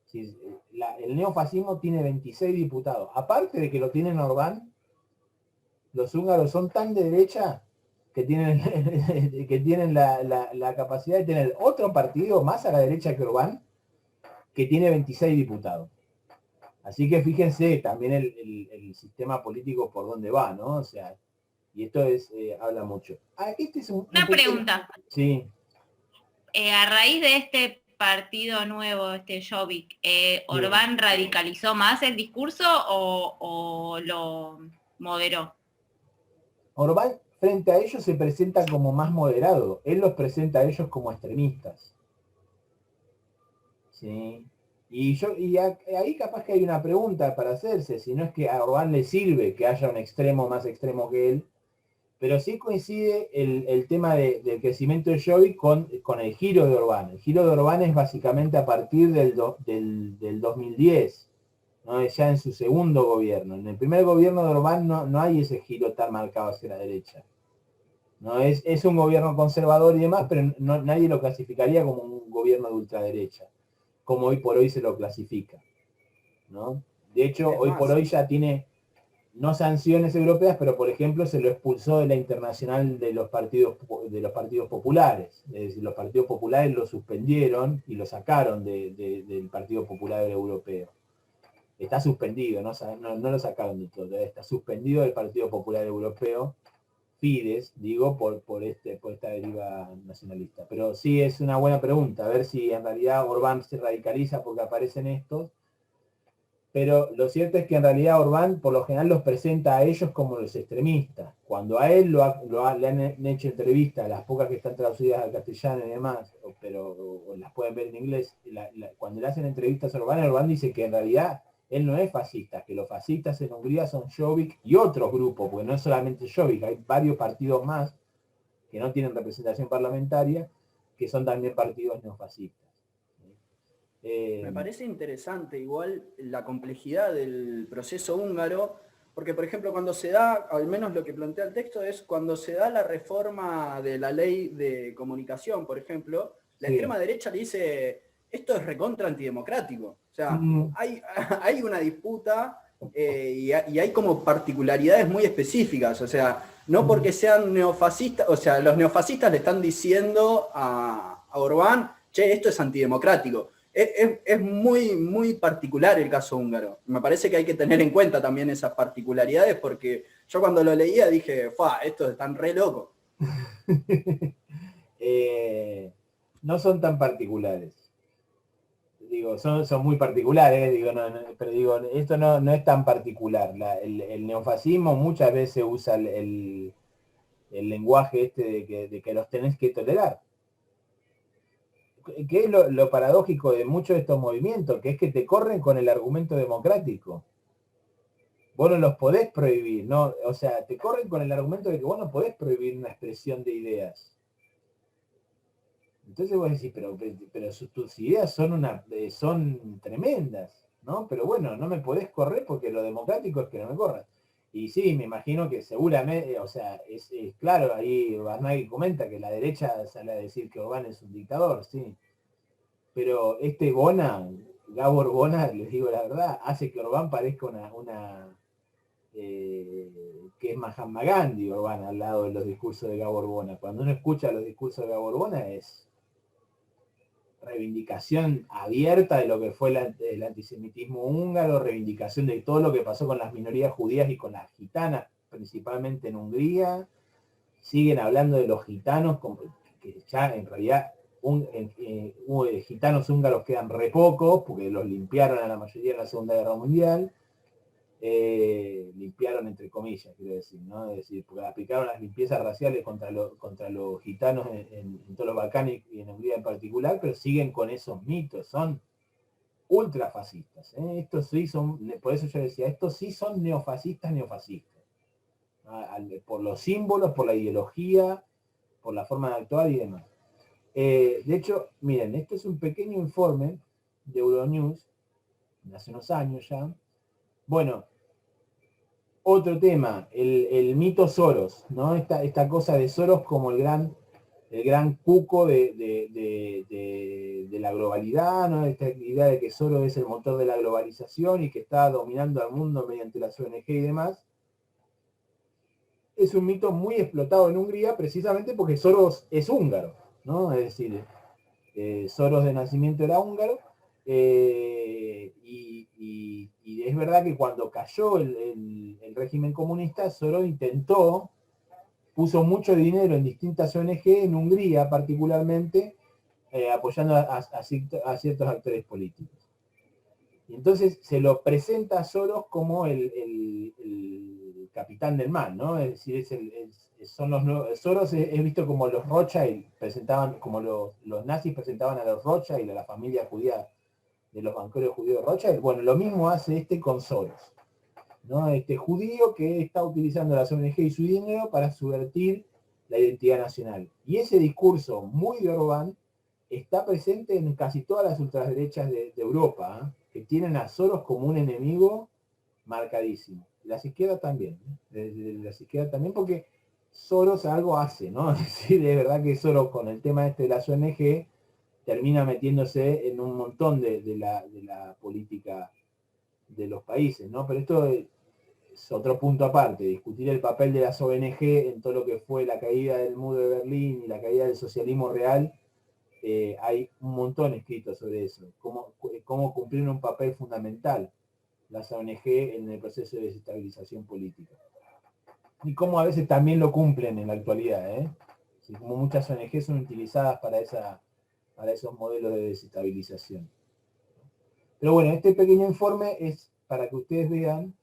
Sí, el neofascismo tiene 26 diputados. Aparte de que lo tienen Orbán, los húngaros son tan de derecha que tienen la capacidad de tener otro partido más a la derecha que Orbán, que tiene 26 diputados. Así que fíjense también el sistema político por dónde va, ¿no? O sea, y esto habla mucho. Una pregunta. Sí. A raíz de este partido nuevo, Jobbik, ¿Orbán radicalizó más el discurso o lo moderó? Orbán, frente a ellos, se presenta como más moderado. Él los presenta a ellos como extremistas. ¿Sí? Y ahí capaz que hay una pregunta para hacerse, si no es que a Orbán le sirve que haya un extremo más extremo que él, pero sí coincide el tema del crecimiento de Jobbik con el giro de Orbán. El giro de Orbán es básicamente a partir del 2010, ¿no? Ya en su segundo gobierno. En el primer gobierno de Orbán no hay ese giro tan marcado hacia la derecha. No es un gobierno conservador y demás, pero nadie lo clasificaría como un gobierno de ultraderecha, como hoy por hoy se lo clasifica, ¿no? De hecho, hoy por hoy ya tiene no sanciones europeas, pero por ejemplo se lo expulsó de la internacional de los partidos populares. Es decir, los partidos populares lo suspendieron y lo sacaron del Partido Popular Europeo. Está suspendido, no lo sacaron de todo, está suspendido del Partido Popular Europeo, Fidesz, digo, por esta deriva nacionalista. Pero sí es una buena pregunta, a ver si en realidad Orbán se radicaliza porque aparecen estos. Pero lo cierto es que en realidad Orbán por lo general los presenta a ellos como los extremistas. Cuando a él le han hecho entrevistas, las pocas que están traducidas al castellano y demás, o las pueden ver en inglés, cuando le hacen entrevistas a Orbán dice que en realidad él no es fascista, que los fascistas en Hungría son Jobbik y otros grupos, porque no es solamente Jobbik, hay varios partidos más que no tienen representación parlamentaria, que son también partidos neofascistas. Me parece interesante igual la complejidad del proceso húngaro, porque por ejemplo cuando se da, al menos lo que plantea el texto es cuando se da la reforma de la ley de comunicación, por ejemplo, la extrema derecha le dice, esto es recontra antidemocrático. O sea, hay una disputa y hay como particularidades muy específicas. O sea, no porque sean neofascistas, o sea, los neofascistas le están diciendo a Orbán, che, esto es antidemocrático. Es muy, muy particular el caso húngaro. Me parece que hay que tener en cuenta también esas particularidades porque yo cuando lo leía dije, estos están re locos. No son tan particulares. Digo, son muy particulares, pero digo, esto no es tan particular. El neofascismo muchas veces usa el lenguaje de que los tenés que tolerar. Que es lo paradójico de muchos de estos movimientos, que es que te corren con el argumento democrático. Vos no los podés prohibir, ¿no? O sea, te corren con el argumento de que vos no podés prohibir una expresión de ideas. Entonces vos decís, pero tus ideas son tremendas, ¿no? Pero bueno, no me podés correr porque lo democrático es que no me corras. Y sí, me imagino que seguramente, o sea, es claro, ahí Barnaghi comenta que la derecha sale a decir que Orbán es un dictador, sí. Pero Gabor Bona, les digo la verdad, hace que Orbán parezca que es Mahatma Gandhi, Orbán, al lado de los discursos de Gabor Bona. Cuando uno escucha los discursos de Gabor Bona es reivindicación abierta de lo que fue el antisemitismo húngaro, reivindicación de todo lo que pasó con las minorías judías y con las gitanas, principalmente en Hungría. Siguen hablando de los gitanos, que ya en realidad gitanos húngaros quedan re pocos, porque los limpiaron a la mayoría en la Segunda Guerra Mundial. Limpiaron entre comillas, quiero decir, ¿no? Es decir, porque aplicaron las limpiezas raciales contra los gitanos en todos los Balcanes y en Hungría en particular, pero siguen con esos mitos, son ultrafascistas. Estos sí son, por eso yo decía, estos sí son neofascistas. Por los símbolos, por la ideología, por la forma de actuar y demás. De hecho, miren, este es un pequeño informe de Euronews, de hace unos años ya. Bueno, otro tema, el mito Soros, ¿no? Esta cosa de Soros como el gran cuco de la globalidad, ¿no? Esta idea de que Soros es el motor de la globalización y que está dominando al mundo mediante las ONG y demás. Es un mito muy explotado en Hungría precisamente porque Soros es húngaro, ¿no? Es decir, Soros de nacimiento era húngaro. Y es verdad que cuando cayó el régimen comunista, Soros puso mucho dinero en distintas ONG, en Hungría particularmente, apoyando a ciertos actores políticos. Y entonces se lo presenta a Soros como el capitán del mal, ¿no? Es decir, Soros es visto como los Rothschild presentaban, como los nazis presentaban a los Rothschild, a la familia judía de los banqueros judíos Rothschild. Bueno, lo mismo hace con Soros, ¿no? Este judío que está utilizando las ONG y su dinero para subvertir la identidad nacional. Y ese discurso muy de Orbán está presente en casi todas las ultraderechas de Europa, que tienen a Soros como un enemigo marcadísimo. Las izquierdas también, las izquierdas también, porque Soros algo hace, ¿no? Es decir, es verdad que Soros con el tema de las ONG termina metiéndose en un montón de la política de los países, ¿no? Pero esto es otro punto aparte, discutir el papel de las ONG en todo lo que fue la caída del muro de Berlín y la caída del socialismo real. Hay un montón escrito sobre eso, cómo cumplieron un papel fundamental las ONG en el proceso de desestabilización política. Y cómo a veces también lo cumplen en la actualidad, como muchas ONG son utilizadas para esos modelos de desestabilización. Pero bueno, este pequeño informe es para que ustedes vean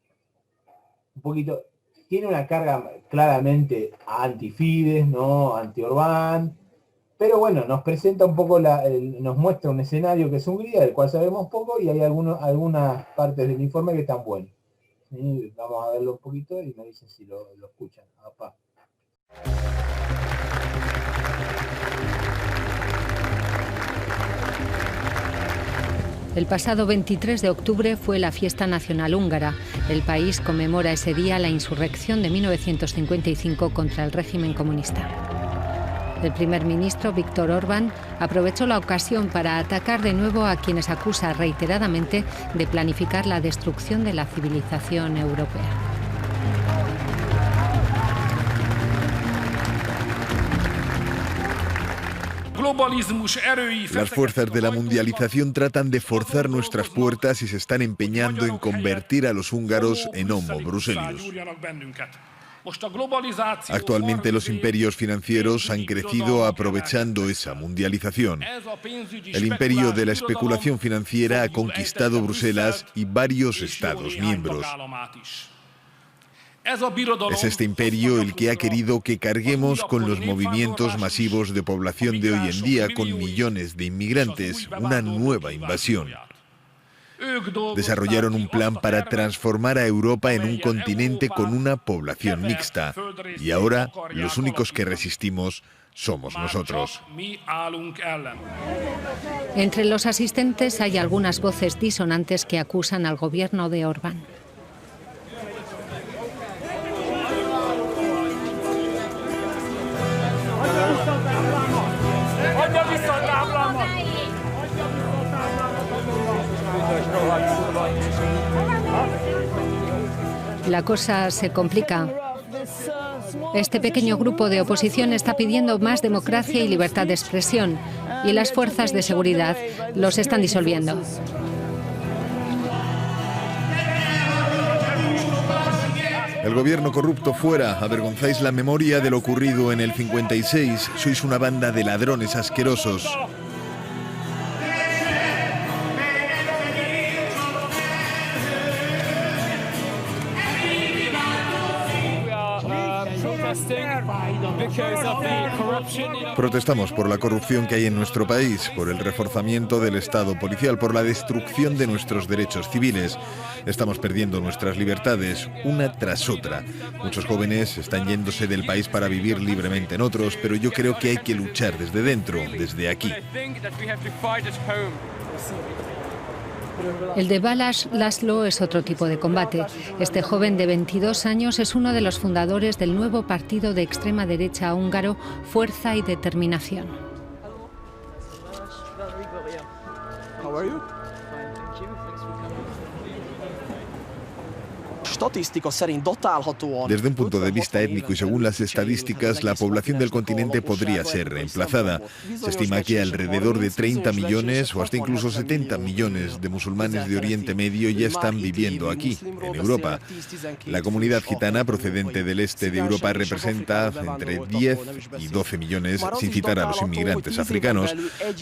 un poquito, tiene una carga claramente anti-Fidesz, ¿no? Anti-Orbán, pero bueno, nos presenta un poco, nos muestra un escenario que es Hungría, del cual sabemos poco, y hay algunas partes del informe que están buenas. ¿Sí? Vamos a verlo un poquito y me dicen si lo escuchan. Apá. El pasado 23 de octubre fue la fiesta nacional húngara. El país conmemora ese día la insurrección de 1955 contra el régimen comunista. El primer ministro Viktor Orbán aprovechó la ocasión para atacar de nuevo a quienes acusa reiteradamente de planificar la destrucción de la civilización europea. Las fuerzas de la mundialización tratan de forzar nuestras puertas y se están empeñando en convertir a los húngaros en homo bruselius. Actualmente los imperios financieros han crecido aprovechando esa mundialización. El imperio de la especulación financiera ha conquistado Bruselas y varios Estados miembros. Es este imperio el que ha querido que carguemos con los movimientos masivos de población de hoy en día, con millones de inmigrantes, una nueva invasión. Desarrollaron un plan para transformar a Europa en un continente con una población mixta. Y ahora, los únicos que resistimos somos nosotros. Entre los asistentes hay algunas voces disonantes que acusan al gobierno de Orbán. La cosa se complica. Este pequeño grupo de oposición está pidiendo más democracia y libertad de expresión, y las fuerzas de seguridad los están disolviendo. El gobierno corrupto fuera, avergonzáis la memoria de lo ocurrido en el 56, sois una banda de ladrones asquerosos. Protestamos por la corrupción que hay en nuestro país, por el reforzamiento del Estado policial, por la destrucción de nuestros derechos civiles. Estamos perdiendo nuestras libertades una tras otra. Muchos jóvenes están yéndose del país para vivir libremente en otros, pero yo creo que hay que luchar desde dentro, desde aquí. El de Balázs László es otro tipo de combate. Este joven de 22 años es uno de los fundadores del nuevo partido de extrema derecha húngaro Fuerza y Determinación. Desde un punto de vista étnico y según las estadísticas, la población del continente podría ser reemplazada. Se estima que alrededor de 30 millones o hasta incluso 70 millones de musulmanes de Oriente Medio ya están viviendo aquí, en Europa. La comunidad gitana procedente del este de Europa representa entre 10 y 12 millones, sin citar a los inmigrantes africanos.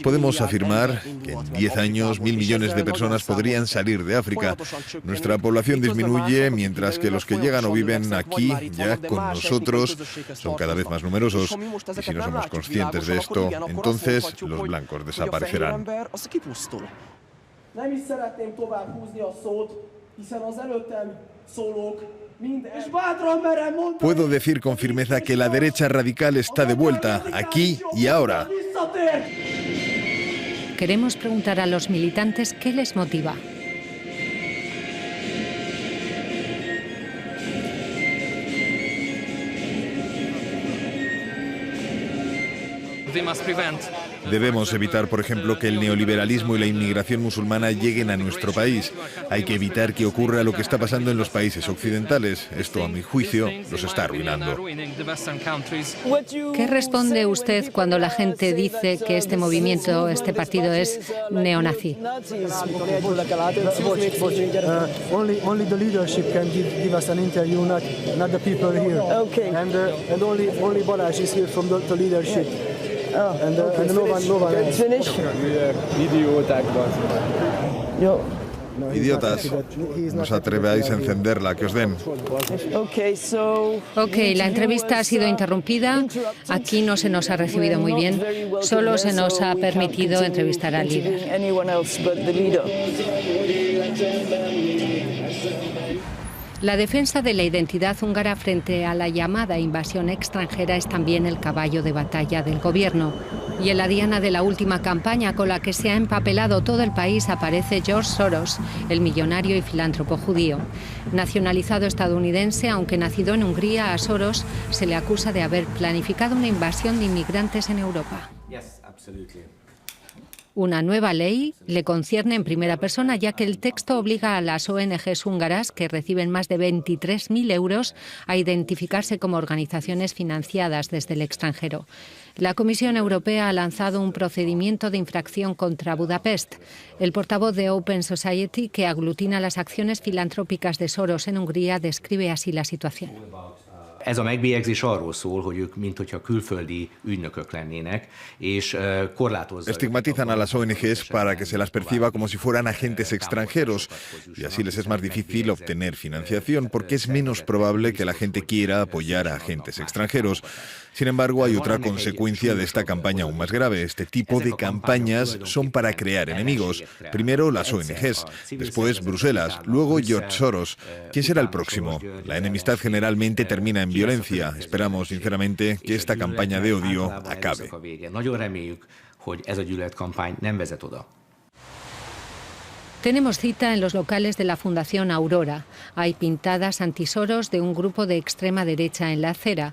Podemos afirmar que en 10 años 1.000 millones de personas podrían salir de África. Nuestra población disminuye, mientras que los que llegan o viven aquí ya con nosotros son cada vez más numerosos. Y si no somos conscientes de esto, entonces los blancos desaparecerán. Puedo decir con firmeza que la derecha radical está de vuelta, aquí y ahora. Queremos preguntar a los militantes qué les motiva. They must prevent Debemos evitar, por ejemplo, que el neoliberalismo y la inmigración musulmana lleguen a nuestro país. Hay que evitar que ocurra lo que está pasando en los países occidentales. Esto, a mi juicio, los está arruinando. ¿Qué responde usted cuando la gente dice que este movimiento, este partido es neonazi? Only the leadership can give us an interview, not the people here. Okay. And only Balázs is here from the leadership. And no one else. Finish. Idiotas, no os atreváis a encenderla, que os den. Ok, la entrevista ha sido interrumpida. Aquí no se nos ha recibido muy bien. Solo se nos ha permitido entrevistar al líder. La defensa de la identidad húngara frente a la llamada invasión extranjera es también el caballo de batalla del gobierno. Y en la diana de la última campaña con la que se ha empapelado todo el país aparece George Soros, el millonario y filántropo judío. Nacionalizado estadounidense, aunque nacido en Hungría, a Soros se le acusa de haber planificado una invasión de inmigrantes en Europa. Una nueva ley le concierne en primera persona, ya que el texto obliga a las ONGs húngaras, que reciben más de 23.000 euros, a identificarse como organizaciones financiadas desde el extranjero. La Comisión Europea ha lanzado un procedimiento de infracción contra Budapest. El portavoz de Open Society, que aglutina las acciones filantrópicas de Soros en Hungría, describe así la situación. Ez a megbélyegzés arról szól, hogy ők minthogyha külföldi ügynökök lennének, és korlátozza. Estigmatizan a las ONGs para que se las perciba como si fueran agentes extranjeros y así les es más difícil obtener financiación porque es menos probable que la gente quiera apoyar a agentes extranjeros. Sin embargo, hay otra consecuencia de esta campaña aún más grave. Este tipo de campañas son para crear enemigos. Primero las ONGs, después Bruselas, luego George Soros. ¿Quién será el próximo? La enemistad generalmente termina en violencia. Esperamos, sinceramente, que esta campaña de odio acabe. Tenemos cita en los locales de la Fundación Aurora. Hay pintadas antisoros de un grupo de extrema derecha en la acera.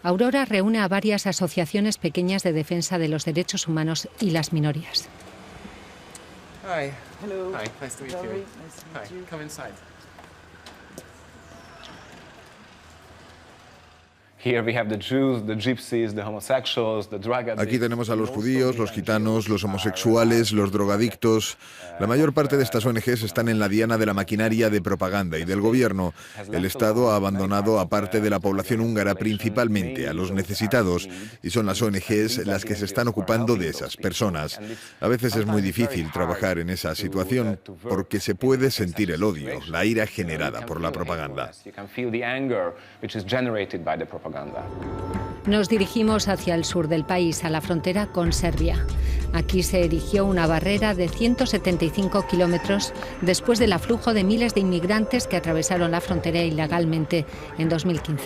Aurora reúne a varias asociaciones pequeñas de defensa de los derechos humanos y las minorías. Hi. Hello. Hi. Nice to meet you. Hi. Come inside. Aquí tenemos a los judíos, los gitanos, los homosexuales, los drogadictos. La mayor parte de estas ONGs están en la diana de la maquinaria de propaganda y del gobierno. El Estado ha abandonado a parte de la población húngara, principalmente a los necesitados, y son las ONGs las que se están ocupando de esas personas. A veces es muy difícil trabajar en esa situación porque se puede sentir el odio, la ira generada por la propaganda. Nos dirigimos hacia el sur del país, a la frontera con Serbia. Aquí se erigió una barrera de 175 kilómetros después del aflujo de miles de inmigrantes que atravesaron la frontera ilegalmente en 2015.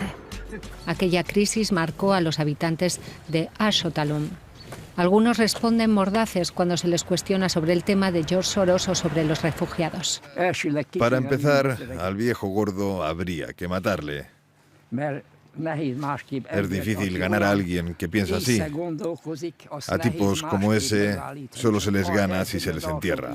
Aquella crisis marcó a los habitantes de Ásotalom. Algunos responden mordaces cuando se les cuestiona sobre el tema de George Soros o sobre los refugiados. Para empezar, al viejo gordo habría que matarle. Es difícil ganar a alguien que piensa así. A tipos como ese solo se les gana si se les entierra.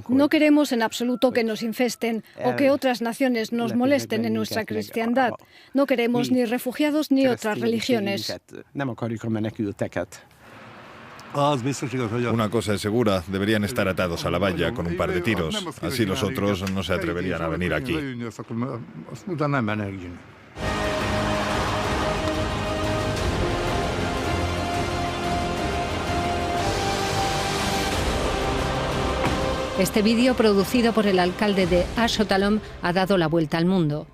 No queremos en absoluto que nos infesten o que otras naciones nos molesten en nuestra cristiandad. No queremos ni refugiados ni otras religiones. Una cosa es segura, deberían estar atados a la valla con un par de tiros. Así los otros no se atreverían a venir aquí. Este vídeo, producido por el alcalde de Ásotalom, ha dado la vuelta al mundo.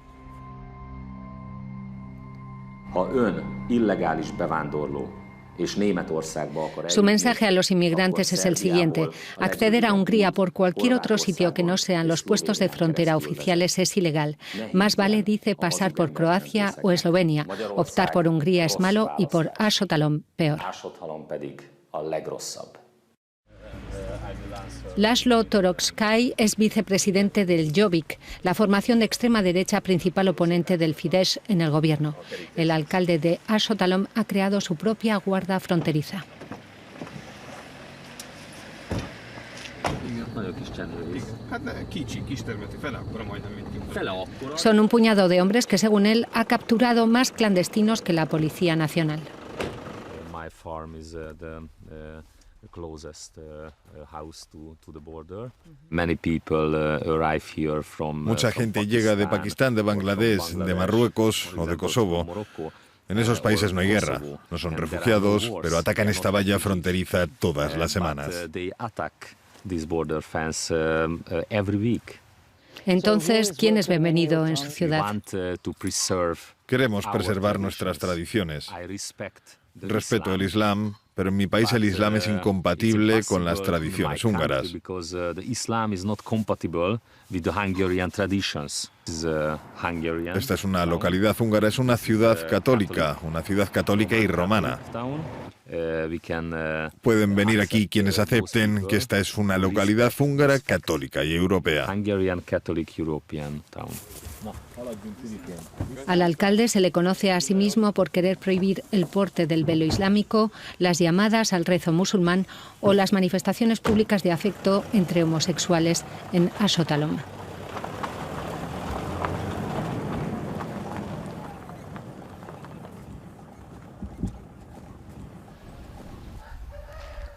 Su mensaje a los inmigrantes es el siguiente: acceder a Hungría por cualquier otro sitio que no sean los puestos de frontera oficiales es ilegal. Más vale, dice, pasar por Croacia o Eslovenia. Optar por Hungría es malo y por Ásotalom peor. Laszlo Toroczkai es vicepresidente del Jobbik, la formación de extrema derecha principal oponente del Fidesz en el gobierno. El alcalde de Ashottalom ha creado su propia guarda fronteriza. Son un puñado de hombres que, según él, ha capturado más clandestinos que la Policía Nacional. Mucha gente llega de Pakistán, de Bangladesh, de Marruecos o de Kosovo. En esos países no hay guerra, no son refugiados, pero atacan esta valla fronteriza todas las semanas. Entonces, ¿quién es bienvenido en su ciudad? Queremos preservar nuestras tradiciones. Respeto el Islam, pero en mi país el Islam es incompatible con las tradiciones húngaras. Esta es una localidad húngara, es una ciudad católica y romana. Pueden venir aquí quienes acepten que esta es una localidad húngara, católica y europea. Al alcalde se le conoce a sí mismo por querer prohibir el porte del velo islámico, las llamadas al rezo musulmán o las manifestaciones públicas de afecto entre homosexuales en Ashottalom.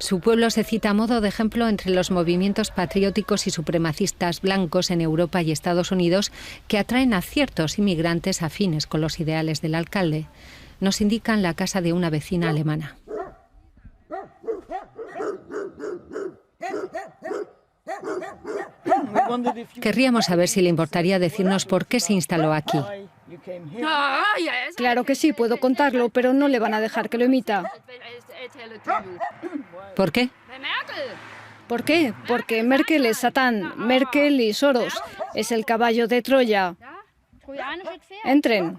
Su pueblo se cita a modo de ejemplo entre los movimientos patrióticos y supremacistas blancos en Europa y Estados Unidos que atraen a ciertos inmigrantes afines con los ideales del alcalde. Nos indican la casa de una vecina alemana. Querríamos saber si le importaría decirnos por qué se instaló aquí. Claro que sí, puedo contarlo, pero no le van a dejar que lo imita. ¿Por qué? ¿Por qué? Porque Merkel es Satán, Merkel y Soros. Es el caballo de Troya. Entren.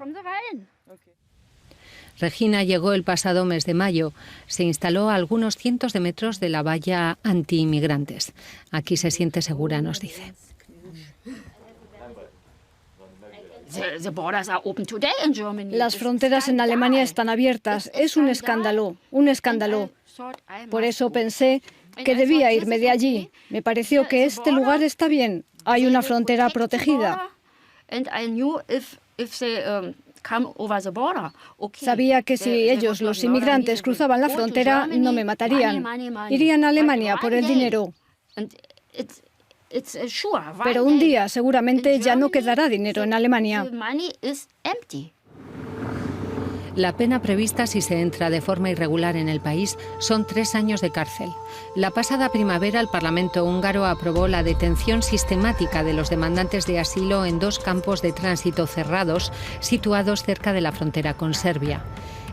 Regina llegó el pasado mes de mayo. Se instaló a algunos cientos de metros de la valla anti-inmigrantes. Aquí se siente segura, nos dice. Las fronteras en Alemania están abiertas. Es un escándalo, un escándalo. Por eso pensé que debía irme de allí. Me pareció que este lugar está bien. Hay una frontera protegida. Sabía que si ellos, los inmigrantes, cruzaban la frontera, no me matarían. Irían a Alemania por el dinero. Pero un día seguramente ya no quedará dinero en Alemania. La pena prevista si se entra de forma irregular en el país son 3 años de cárcel. La pasada primavera el Parlamento húngaro aprobó la detención sistemática de los demandantes de asilo en 2 campos de tránsito cerrados situados cerca de la frontera con Serbia.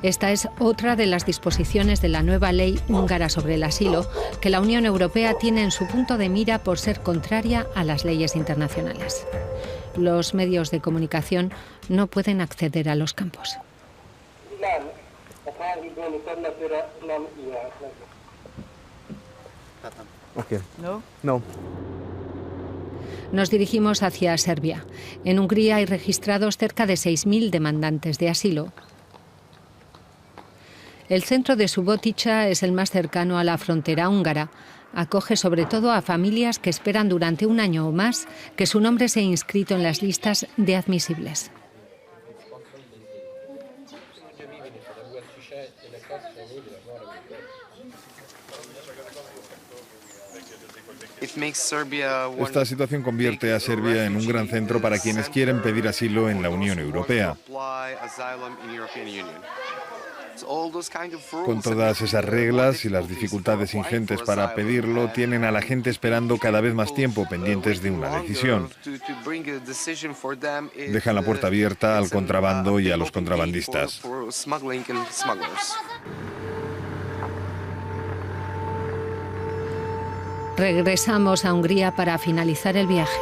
Esta es otra de las disposiciones de la nueva ley húngara sobre el asilo que la Unión Europea tiene en su punto de mira por ser contraria a las leyes internacionales. Los medios de comunicación no pueden acceder a los campos. No. Nos dirigimos hacia Serbia. En Hungría hay registrados cerca de 6.000 demandantes de asilo. El centro de Subotica es el más cercano a la frontera húngara. Acoge sobre todo a familias que esperan durante 1 año o más que su nombre sea inscrito en las listas de admisibles. Esta situación convierte a Serbia en un gran centro para quienes quieren pedir asilo en la Unión Europea. Con todas esas reglas y las dificultades ingentes para pedirlo, tienen a la gente esperando cada vez más tiempo, pendientes de una decisión. Dejan la puerta abierta al contrabando y a los contrabandistas. Regresamos a Hungría para finalizar el viaje.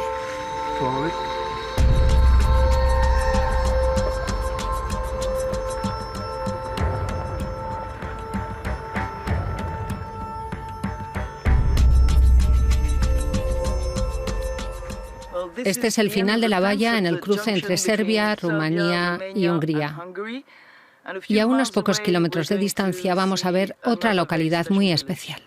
Este es el final de la valla en el cruce entre Serbia, Rumanía y Hungría. Y a unos pocos kilómetros de distancia vamos a ver otra localidad muy especial.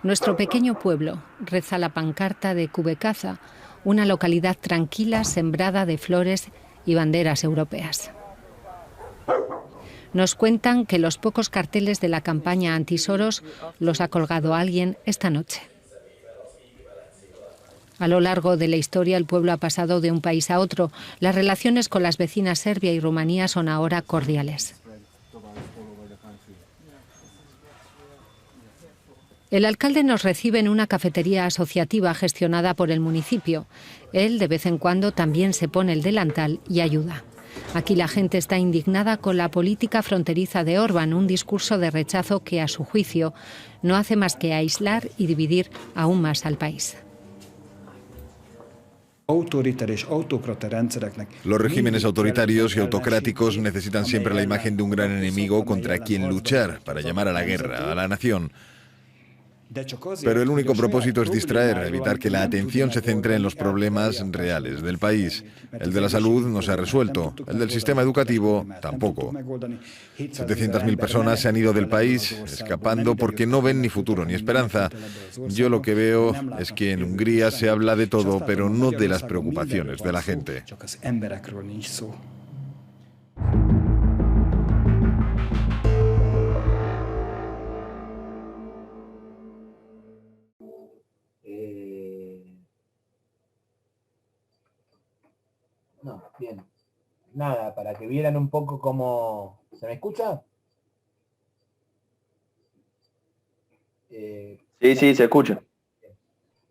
Nuestro pequeño pueblo, reza la pancarta de Kubecaza, una localidad tranquila sembrada de flores y banderas europeas. Nos cuentan que los pocos carteles de la campaña anti-Soros los ha colgado alguien esta noche. A lo largo de la historia el pueblo ha pasado de un país a otro. Las relaciones con las vecinas Serbia y Rumanía son ahora cordiales. El alcalde nos recibe en una cafetería asociativa gestionada por el municipio. Él de vez en cuando también se pone el delantal y ayuda. Aquí la gente está indignada con la política fronteriza de Orbán, un discurso de rechazo que, a su juicio, no hace más que aislar y dividir aún más al país. Los regímenes autoritarios y autocráticos necesitan siempre la imagen de un gran enemigo contra quien luchar para llamar a la guerra, a la nación. Pero el único propósito es distraer, evitar que la atención se centre en los problemas reales del país. El de la salud no se ha resuelto, el del sistema educativo tampoco. 700.000 personas se han ido del país escapando porque no ven ni futuro ni esperanza. Yo lo que veo es que en Hungría se habla de todo, pero no de las preocupaciones de la gente. No, bien. Nada, para que vieran un poco cómo... ¿Se me escucha? Sí, se escucha.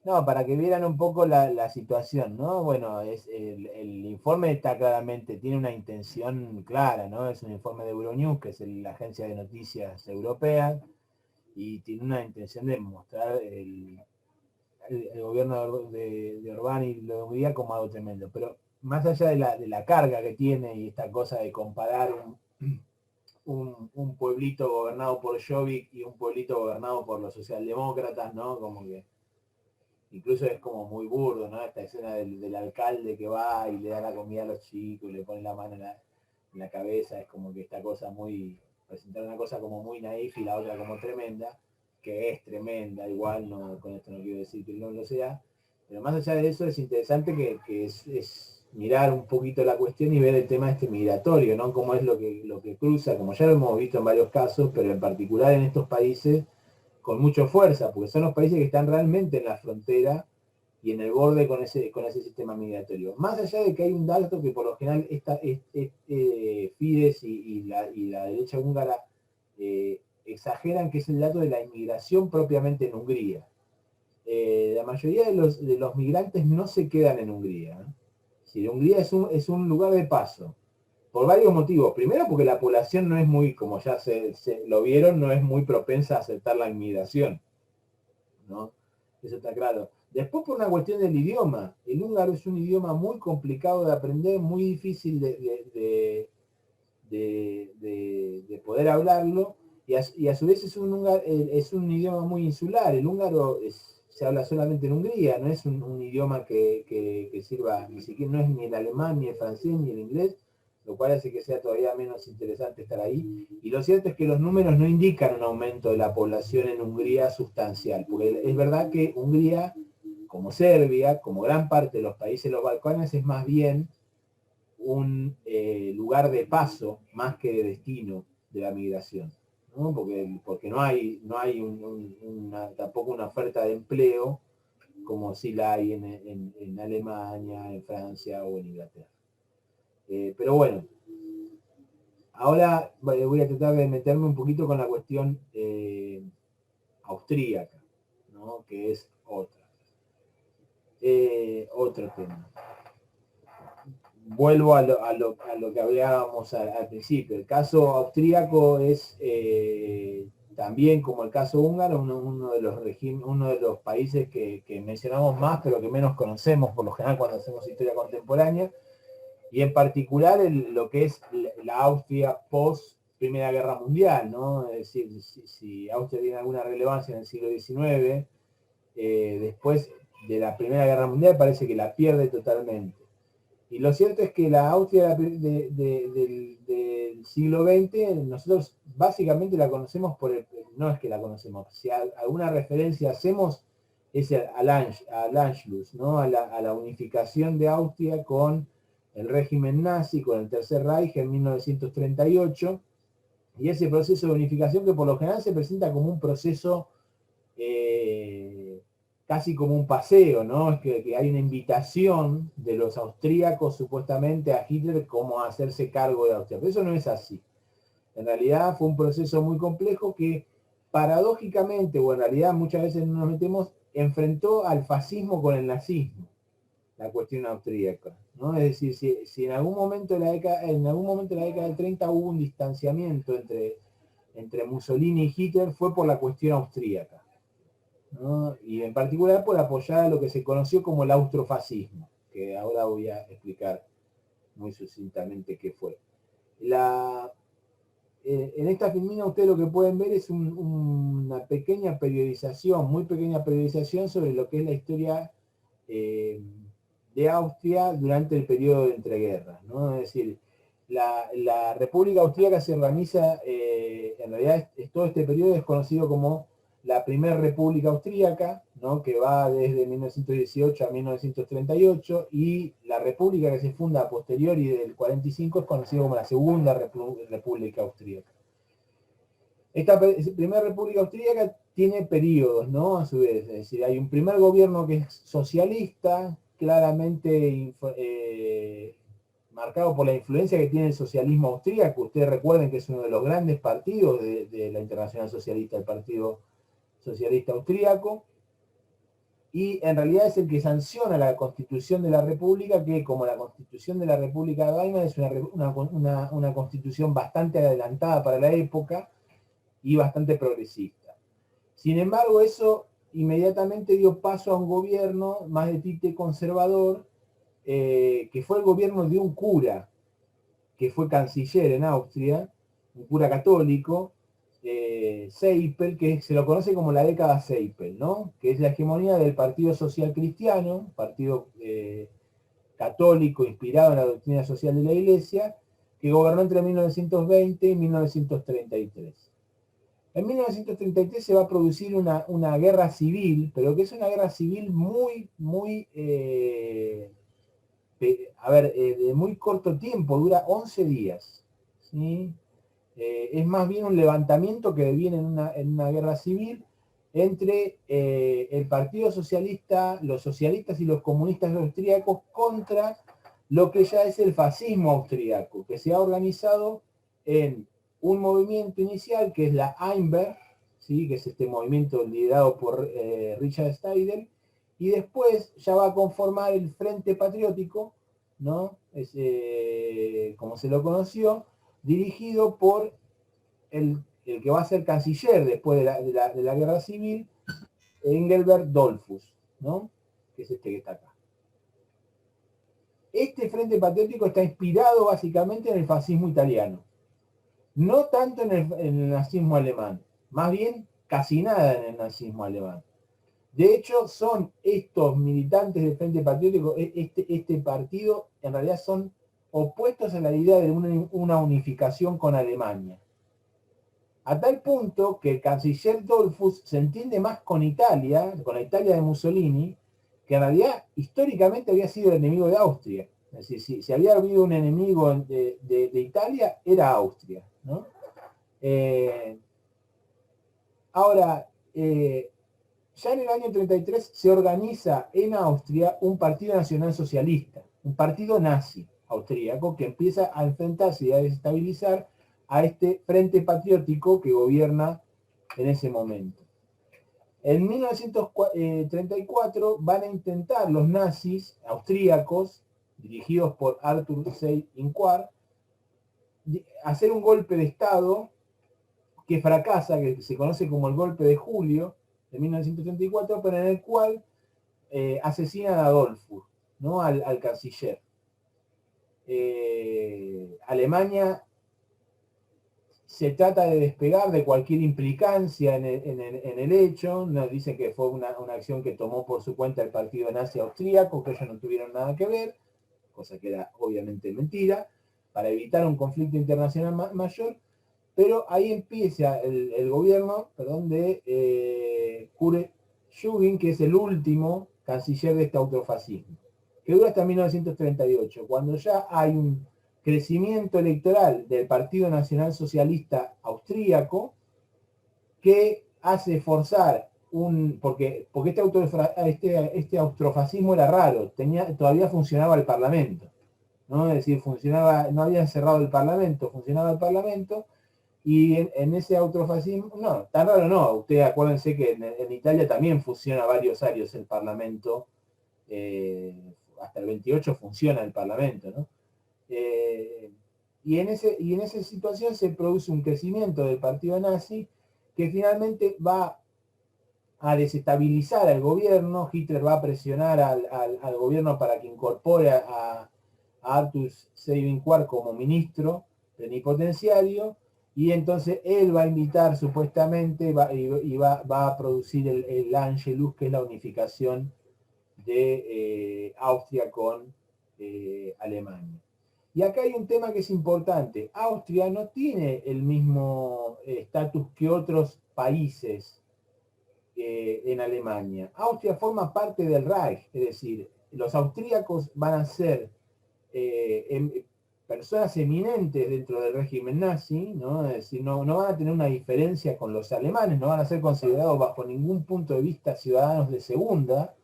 No, para que vieran un poco la situación, ¿no? Bueno, el informe está claramente, tiene una intención clara, ¿no? Es un informe de Euronews, que es la agencia de noticias europea, y tiene una intención de mostrar el gobierno de Orbán y de Hungría como algo tremendo. Pero más allá de la carga que tiene y esta cosa de comparar un pueblito gobernado por Jobbik y un pueblito gobernado por los socialdemócratas, ¿no? Como que incluso es como muy burdo, ¿no? Esta escena del alcalde que va y le da la comida a los chicos y le pone la mano en la cabeza, es como que esta cosa presentar una cosa como muy naif y la otra como tremenda, que es tremenda, igual, no, con esto no quiero decir que no lo sea, pero más allá de eso es interesante que es mirar un poquito la cuestión y ver el tema migratorio, ¿no? Cómo es lo que cruza, como ya lo hemos visto en varios casos, pero en particular en estos países con mucha fuerza, porque son los países que están realmente en la frontera y en el borde con ese sistema migratorio. Más allá de que hay un dato que por lo general Fidesz y la derecha húngara exageran, que es el dato de la inmigración propiamente en Hungría. La mayoría de los migrantes no se quedan en Hungría, ¿eh? Si Hungría es un lugar de paso, por varios motivos. Primero porque la población no es muy, como ya se lo vieron, no es muy propensa a aceptar la inmigración, ¿no? Eso está claro. Después por una cuestión del idioma. El húngaro es un idioma muy complicado de aprender, muy difícil de poder hablarlo, y a su vez es un idioma muy insular. El húngaro se habla solamente en Hungría, no es un idioma que sirva, ni siquiera, no es ni el alemán, ni el francés, ni el inglés, lo cual hace que sea todavía menos interesante estar ahí. Y lo cierto es que los números no indican un aumento de la población en Hungría sustancial, porque es verdad que Hungría, como Serbia, como gran parte de los países de los Balcanes, es más bien un lugar de paso más que de destino de la migración, ¿no? Porque no hay tampoco una oferta de empleo como si la hay en Alemania, en Francia o en Inglaterra. Pero bueno, ahora voy a tratar de meterme un poquito con la cuestión austríaca, ¿no? Que es otro tema. Vuelvo a lo que hablábamos al principio. El caso austríaco es también, como el caso húngaro, uno de los países que mencionamos más, pero que menos conocemos por lo general cuando hacemos historia contemporánea, y en particular lo que es la Austria post Primera Guerra Mundial, ¿no? Es decir, si Austria tiene alguna relevancia en el siglo XIX, después de la Primera Guerra Mundial parece que la pierde totalmente. Y lo cierto es que la Austria del siglo XX, nosotros básicamente la conocemos no es que la conocemos, si alguna referencia hacemos es al Anschluss, ¿no? a la unificación de Austria con el régimen nazi, con el Tercer Reich en 1938, y ese proceso de unificación que por lo general se presenta como un proceso casi como un paseo, ¿no? Es que hay una invitación de los austríacos supuestamente a Hitler como a hacerse cargo de Austria, pero eso no es así. En realidad fue un proceso muy complejo que paradójicamente, o en realidad muchas veces no nos metemos, enfrentó al fascismo con el nazismo, la cuestión austríaca, ¿no? Es decir, si en algún momento de la década del 30 hubo un distanciamiento entre Mussolini y Hitler, fue por la cuestión austríaca, ¿no? Y en particular por apoyar a lo que se conoció como el austrofascismo, que ahora voy a explicar muy sucintamente qué fue. En esta filmina ustedes lo que pueden ver es una pequeña periodización, muy pequeña periodización sobre lo que es la historia de Austria durante el periodo de entreguerras, ¿no? Es decir, la República Austríaca se organiza, en realidad todo este periodo es conocido como la Primera República Austríaca, ¿no? Que va desde 1918 a 1938, y la república que se funda a posteriori del 45 es conocida como la Segunda República Austríaca. Esta Primera República Austríaca tiene periodos, ¿no? A su vez, es decir, hay un primer gobierno que es socialista, claramente marcado por la influencia que tiene el socialismo austríaco. Ustedes recuerden que es uno de los grandes partidos de la Internacional Socialista, el Partido Socialista Austríaco, y en realidad es el que sanciona la Constitución de la República, que como la Constitución de la República de Weimar es una constitución bastante adelantada para la época y bastante progresista. Sin embargo, eso inmediatamente dio paso a un gobierno más de tinte conservador, que fue el gobierno de un cura, que fue canciller en Austria, un cura católico, Seipel, que se lo conoce como la década Seipel, ¿no? Que es la hegemonía del Partido Social Cristiano, partido católico inspirado en la doctrina social de la Iglesia, que gobernó entre 1920 y 1933. En 1933 se va a producir una guerra civil, pero que es una guerra civil muy de muy corto tiempo, dura 11 días, ¿sí? Es más bien un levantamiento que deviene en una guerra civil entre el Partido Socialista, los socialistas y los comunistas austríacos contra lo que ya es el fascismo austríaco, que se ha organizado en un movimiento inicial que es la Einberg, ¿sí? Que es este movimiento liderado por Richard Steidl, y después ya va a conformar el Frente Patriótico, ¿no? Como se lo conoció, dirigido por el que va a ser canciller después de la guerra civil, Engelbert Dollfuss, ¿no? Que es este que está acá. Este Frente Patriótico está inspirado básicamente en el fascismo italiano, no tanto en el nazismo alemán, más bien casi nada en el nazismo alemán. De hecho, son estos militantes del Frente Patriótico, este partido, en realidad son opuestos a la idea de una unificación con Alemania. A tal punto que el canciller Dollfuss se entiende más con Italia, con la Italia de Mussolini, que en realidad históricamente había sido el enemigo de Austria. Es decir, si había habido un enemigo de Italia, era Austria, ¿no? Ahora, ya en el año 33 se organiza en Austria un partido nacional socialista, un partido nazi austríaco que empieza a enfrentarse y a desestabilizar a este Frente Patriótico que gobierna en ese momento. En 1934 van a intentar los nazis austríacos, dirigidos por Arthur Seyss-Inquart, hacer un golpe de Estado que fracasa, que se conoce como el golpe de julio de 1934, pero en el cual asesinan a Dollfuss, ¿no? al canciller. Alemania se trata de despegar de cualquier implicancia en el hecho. Nos dice que fue una acción que tomó por su cuenta el partido nazi austríaco, que ellos no tuvieron nada que ver, cosa que era obviamente mentira, para evitar un conflicto internacional mayor. Pero ahí empieza el gobierno, de Kurt Schubin, que es el último canciller de este autofascismo, que dura hasta 1938, cuando ya hay un crecimiento electoral del Partido Nacional Socialista Austríaco que hace forzar porque este autofascismo era raro, todavía funcionaba el Parlamento, ¿no? Es decir, no habían cerrado el Parlamento, funcionaba el Parlamento, y en ese autofascismo, no, tan raro no, ustedes acuérdense que en Italia también funciona varios años el Parlamento, hasta el 28 funciona el Parlamento, ¿no? Y en esa situación se produce un crecimiento del partido nazi que finalmente va a desestabilizar al gobierno. Hitler va a presionar al gobierno para que incorpore a Arthur Seyss-Inquart como ministro plenipotenciario, y entonces él va a invitar supuestamente va a producir el Anschluss, que es la unificación de Austria con Alemania. Y acá hay un tema que es importante. Austria no tiene el mismo estatus que otros países en Alemania. Austria forma parte del Reich, es decir, los austríacos van a ser personas eminentes dentro del régimen nazi, ¿no? Es decir, no van a tener una diferencia con los alemanes, no van a ser considerados bajo ningún punto de vista ciudadanos de segunda,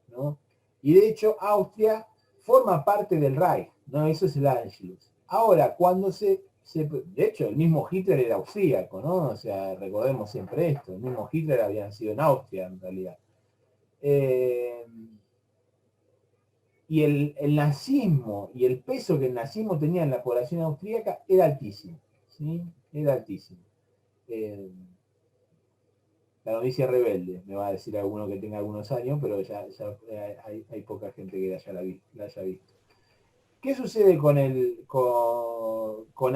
¿no? Y de hecho Austria forma parte del Reich, ¿no? Eso es el Anschluss. Ahora, cuando de hecho, el mismo Hitler era austríaco, ¿no? O sea, recordemos siempre esto, el mismo Hitler había nacido en Austria, en realidad. Y el nazismo y el peso que el nazismo tenía en la población austríaca era altísimo, ¿sí? Era altísimo. La novicia rebelde, me va a decir alguno que tenga algunos años, pero ya hay poca gente que la haya visto. ¿Qué sucede con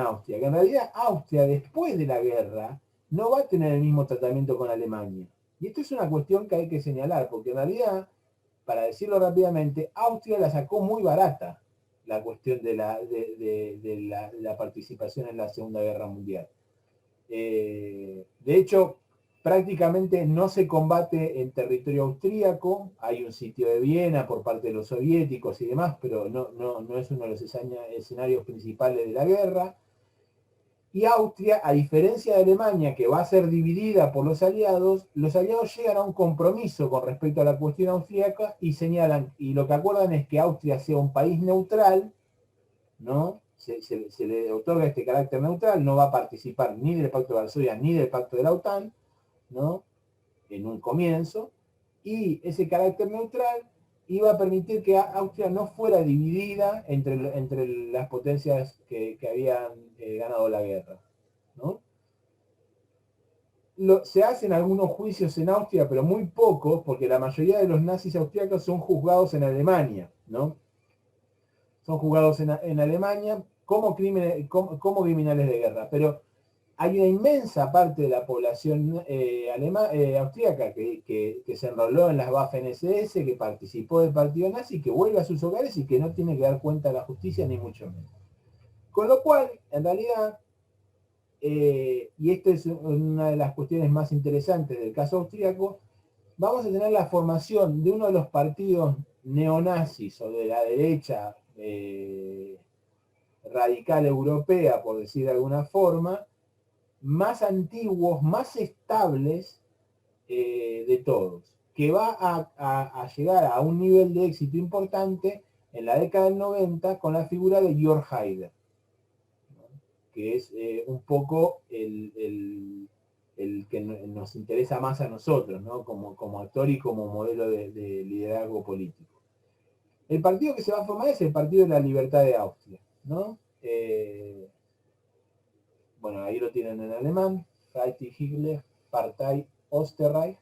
Austria? Que en realidad Austria, después de la guerra, no va a tener el mismo tratamiento con Alemania. Y esto es una cuestión que hay que señalar, porque en realidad, para decirlo rápidamente, Austria la sacó muy barata, la cuestión de la participación en la Segunda Guerra Mundial. De hecho, prácticamente no se combate en territorio austríaco. Hay un sitio de Viena por parte de los soviéticos y demás, pero no es uno de los escenarios principales de la guerra. Y Austria, a diferencia de Alemania, que va a ser dividida por los aliados llegan a un compromiso con respecto a la cuestión austríaca y señalan, y lo que acuerdan es que Austria sea un país neutral, ¿no? Se le otorga este carácter neutral, no va a participar ni del Pacto de Varsovia ni del Pacto de la OTAN, ¿no? En un comienzo, y ese carácter neutral iba a permitir que Austria no fuera dividida entre las potencias que habían ganado la guerra, ¿no? Se hacen algunos juicios en Austria, pero muy pocos, porque la mayoría de los nazis austríacos son juzgados en Alemania, ¿no? Son juzgados en Alemania como criminales de guerra, pero hay una inmensa parte de la población austríaca que se enroló en las Waffen-SS, que participó del partido nazi, que vuelve a sus hogares y que no tiene que dar cuenta a la justicia, ni mucho menos. Con lo cual, en realidad, y esta es una de las cuestiones más interesantes del caso austríaco, vamos a tener la formación de uno de los partidos neonazis o de la derecha radical europea, por decir de alguna forma, más antiguos, más estables de todos, que va a llegar a un nivel de éxito importante en la década del 90 con la figura de Georg Haider, ¿no? Que es un poco el que nos interesa más a nosotros, ¿no? Como actor y como modelo de liderazgo político. El partido que se va a formar es el Partido de la Libertad de Austria, ¿no? Bueno, ahí lo tienen en alemán, Freiheitliche Partei Österreich,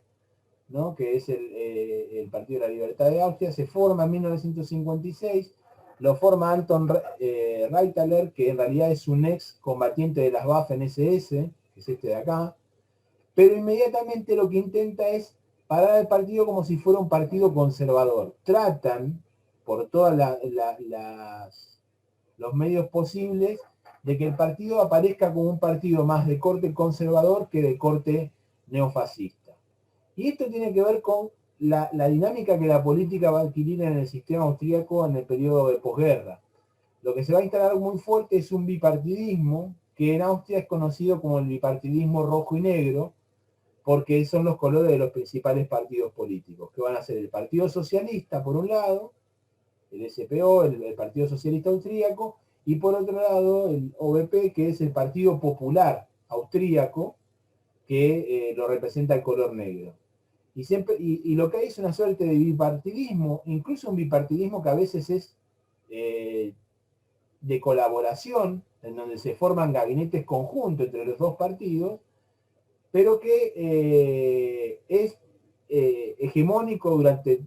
¿no? Que es el Partido de la Libertad de Austria. Se forma en 1956 lo forma Anton Reithaler, que en realidad es un ex combatiente de las Waffen-SS, que es este de acá, pero inmediatamente lo que intenta es parar el partido como si fuera un partido conservador. Tratan, por todos los medios posibles, de que el partido aparezca como un partido más de corte conservador que de corte neofascista. Y esto tiene que ver con la dinámica que la política va a adquirir en el sistema austríaco en el periodo de posguerra. Lo que se va a instalar muy fuerte es un bipartidismo, que en Austria es conocido como el bipartidismo rojo y negro, porque son los colores de los principales partidos políticos, que van a ser el Partido Socialista, por un lado, el SPO, el Partido Socialista Austríaco, y por otro lado el OVP, que es el Partido Popular Austríaco, que lo representa el color negro. Y lo que hay es una suerte de bipartidismo, incluso un bipartidismo que a veces es de colaboración, en donde se forman gabinetes conjuntos entre los dos partidos, pero que es hegemónico durante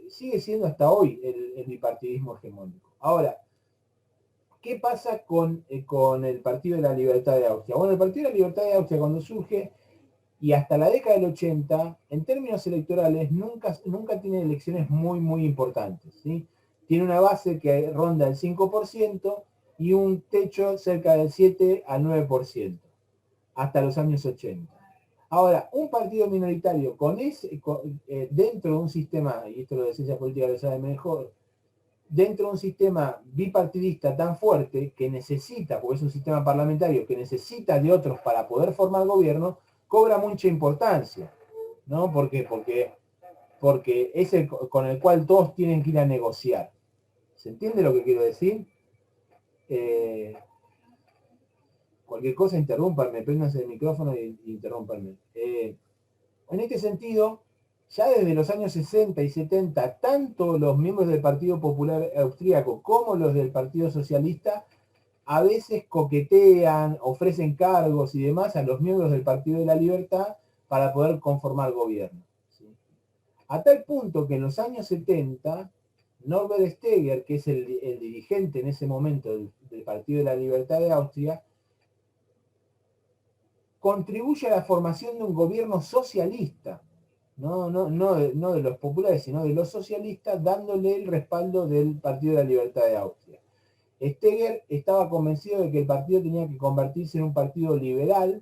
sigue siendo hasta hoy el bipartidismo hegemónico. Ahora, ¿qué pasa con el Partido de la Libertad de Austria? Bueno, el Partido de la Libertad de Austria, cuando surge, y hasta la década del 80, en términos electorales, nunca tiene elecciones muy, muy importantes, ¿sí? Tiene una base que ronda el 5% y un techo cerca del 7 al 9%, hasta los años 80. Ahora, un partido minoritario dentro de un sistema, y esto lo de ciencia política lo sabe mejor, dentro de un sistema bipartidista tan fuerte que necesita, porque es un sistema parlamentario que necesita de otros para poder formar gobierno, cobra mucha importancia, ¿no? ¿Por qué? Porque es el con el cual todos tienen que ir a negociar. ¿Se entiende lo que quiero decir? Cualquier cosa, interrúmpanme, préndanse el micrófono e interrúmpanme. En este sentido, ya desde los años 60 y 70, tanto los miembros del Partido Popular Austríaco como los del Partido Socialista a veces coquetean, ofrecen cargos y demás a los miembros del Partido de la Libertad para poder conformar gobierno, ¿sí? A tal punto que en los años 70, Norbert Steger, que es el dirigente en ese momento del Partido de la Libertad de Austria, contribuye a la formación de un gobierno socialista, no de los populares, sino de los socialistas, dándole el respaldo del Partido de la Libertad de Austria. Steger estaba convencido de que el partido tenía que convertirse en un partido liberal,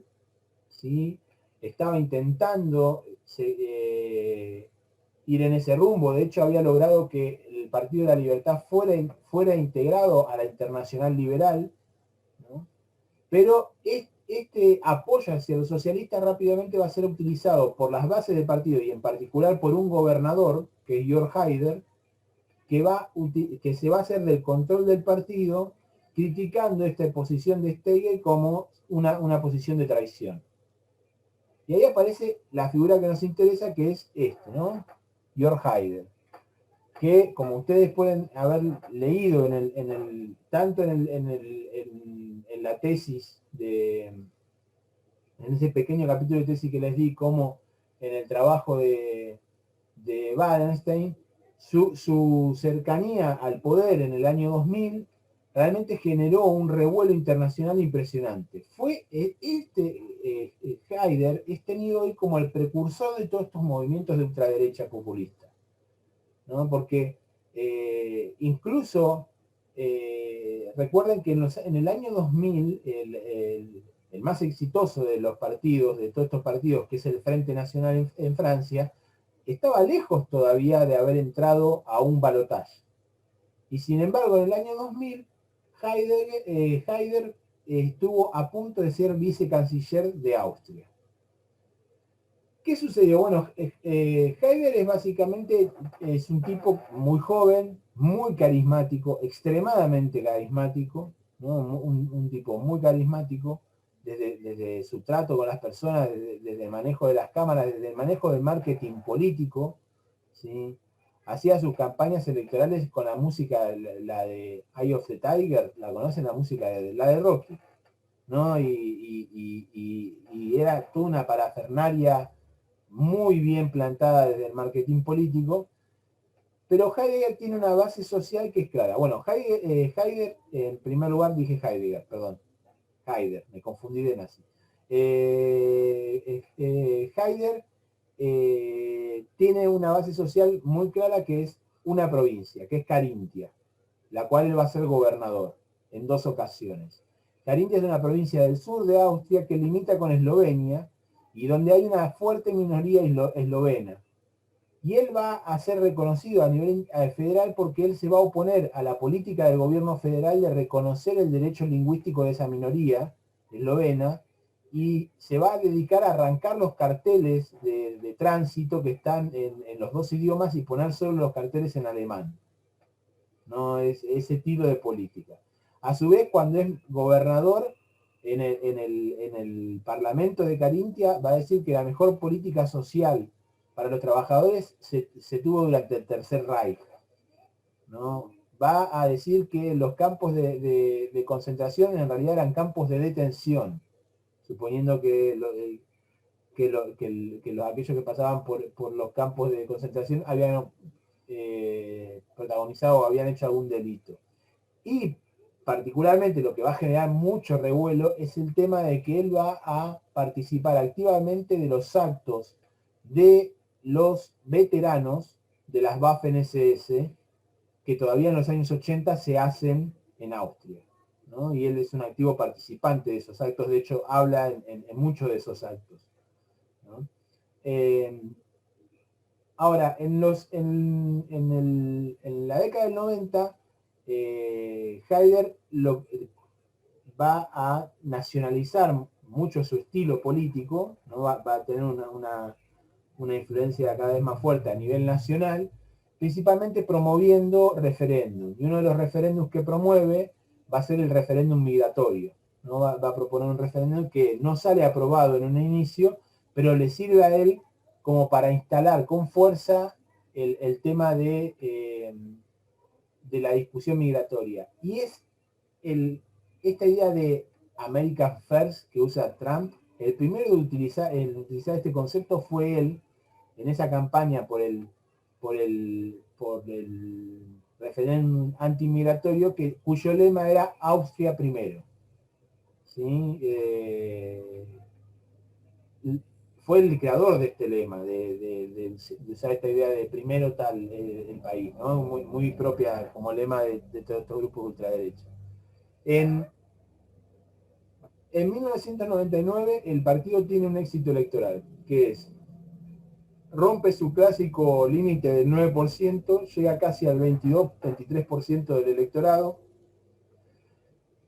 ¿sí? Estaba intentando ir en ese rumbo. De hecho, había logrado que el Partido de la Libertad fuera integrado a la Internacional Liberal, ¿no? Pero este apoyo hacia los socialistas rápidamente va a ser utilizado por las bases del partido y en particular por un gobernador, que es Jörg Haider, que se va a hacer del control del partido, criticando esta posición de Steger como una posición de traición. Y ahí aparece la figura que nos interesa, que es ¿no? Jörg Haider, que como ustedes pueden haber leído tanto en la tesis en ese pequeño capítulo de tesis que les di, como en el trabajo de Wallenstein, su cercanía al poder en el año 2000 realmente generó un revuelo internacional impresionante. Haider es tenido hoy como el precursor de todos estos movimientos de ultraderecha populista, ¿no? Porque incluso recuerden que en el año 2000 el más exitoso de los partidos, de todos estos partidos, que es el Frente Nacional en Francia, estaba lejos todavía de haber entrado a un balotaje. Y sin embargo, en el año 2000, Haider estuvo a punto de ser vicecanciller de Austria. ¿Qué sucedió? Bueno, Haider básicamente es un tipo muy joven, muy carismático, extremadamente carismático, ¿no? Un tipo muy carismático, desde su trato con las personas, desde el manejo de las cámaras, desde el manejo del marketing político, ¿sí? Hacía sus campañas electorales con la música, la de Eye of the Tiger, ¿la conocen? La música la de Rocky, ¿no? Y era toda una parafernalia muy bien plantada desde el marketing político, Pero Heidegger tiene una base social que es clara. Bueno, Heidegger, en primer lugar dije Heidegger, perdón. Heidegger, me confundí de nazi. Heidegger tiene una base social muy clara que es una provincia, que es Carintia, la cual él va a ser gobernador en 2 ocasiones. Carintia es una provincia del sur de Austria que limita con Eslovenia y donde hay una fuerte minoría eslovena. Y él va a ser reconocido a nivel federal porque él se va a oponer a la política del gobierno federal de reconocer el derecho lingüístico de esa minoría eslovena y se va a dedicar a arrancar los carteles de tránsito que están en los 2 idiomas y poner solo los carteles en alemán. No es ese tipo de política. A su vez, cuando es gobernador en el Parlamento de Carintia, va a decir que la mejor política social para los trabajadores se tuvo durante el Tercer Reich, ¿no? Va a decir que los campos de concentración en realidad eran campos de detención, suponiendo que aquellos que pasaban por los campos de concentración habían protagonizado o habían hecho algún delito. Y particularmente lo que va a generar mucho revuelo es el tema de que él va a participar activamente de los actos de los veteranos de las Waffen-SS que todavía en los años 80 se hacen en Austria, ¿no? Y él es un activo participante de esos actos, de hecho habla en muchos de esos actos, ¿no? Ahora, en la década del 90, Heidegger va a nacionalizar mucho su estilo político, ¿no? Va a tener una influencia cada vez más fuerte a nivel nacional, principalmente promoviendo referéndums. Y uno de los referéndums que promueve va a ser el referéndum migratorio, ¿no? Va a proponer un referéndum que no sale aprobado en un inicio, pero le sirve a él como para instalar con fuerza el tema de la discusión migratoria. Y es esta idea de America First que usa Trump, el primero en utilizar este concepto fue él, en esa campaña por el referéndum antimigratorio, cuyo lema era Austria primero. ¿Sí? Fue el creador de este lema, de usar esta idea de primero tal el país, ¿no? Muy propia como lema de todos estos grupos de ultraderecha. En 1999 el partido tiene un éxito electoral, que es rompe su clásico límite del 9%, llega casi al 22-23% del electorado,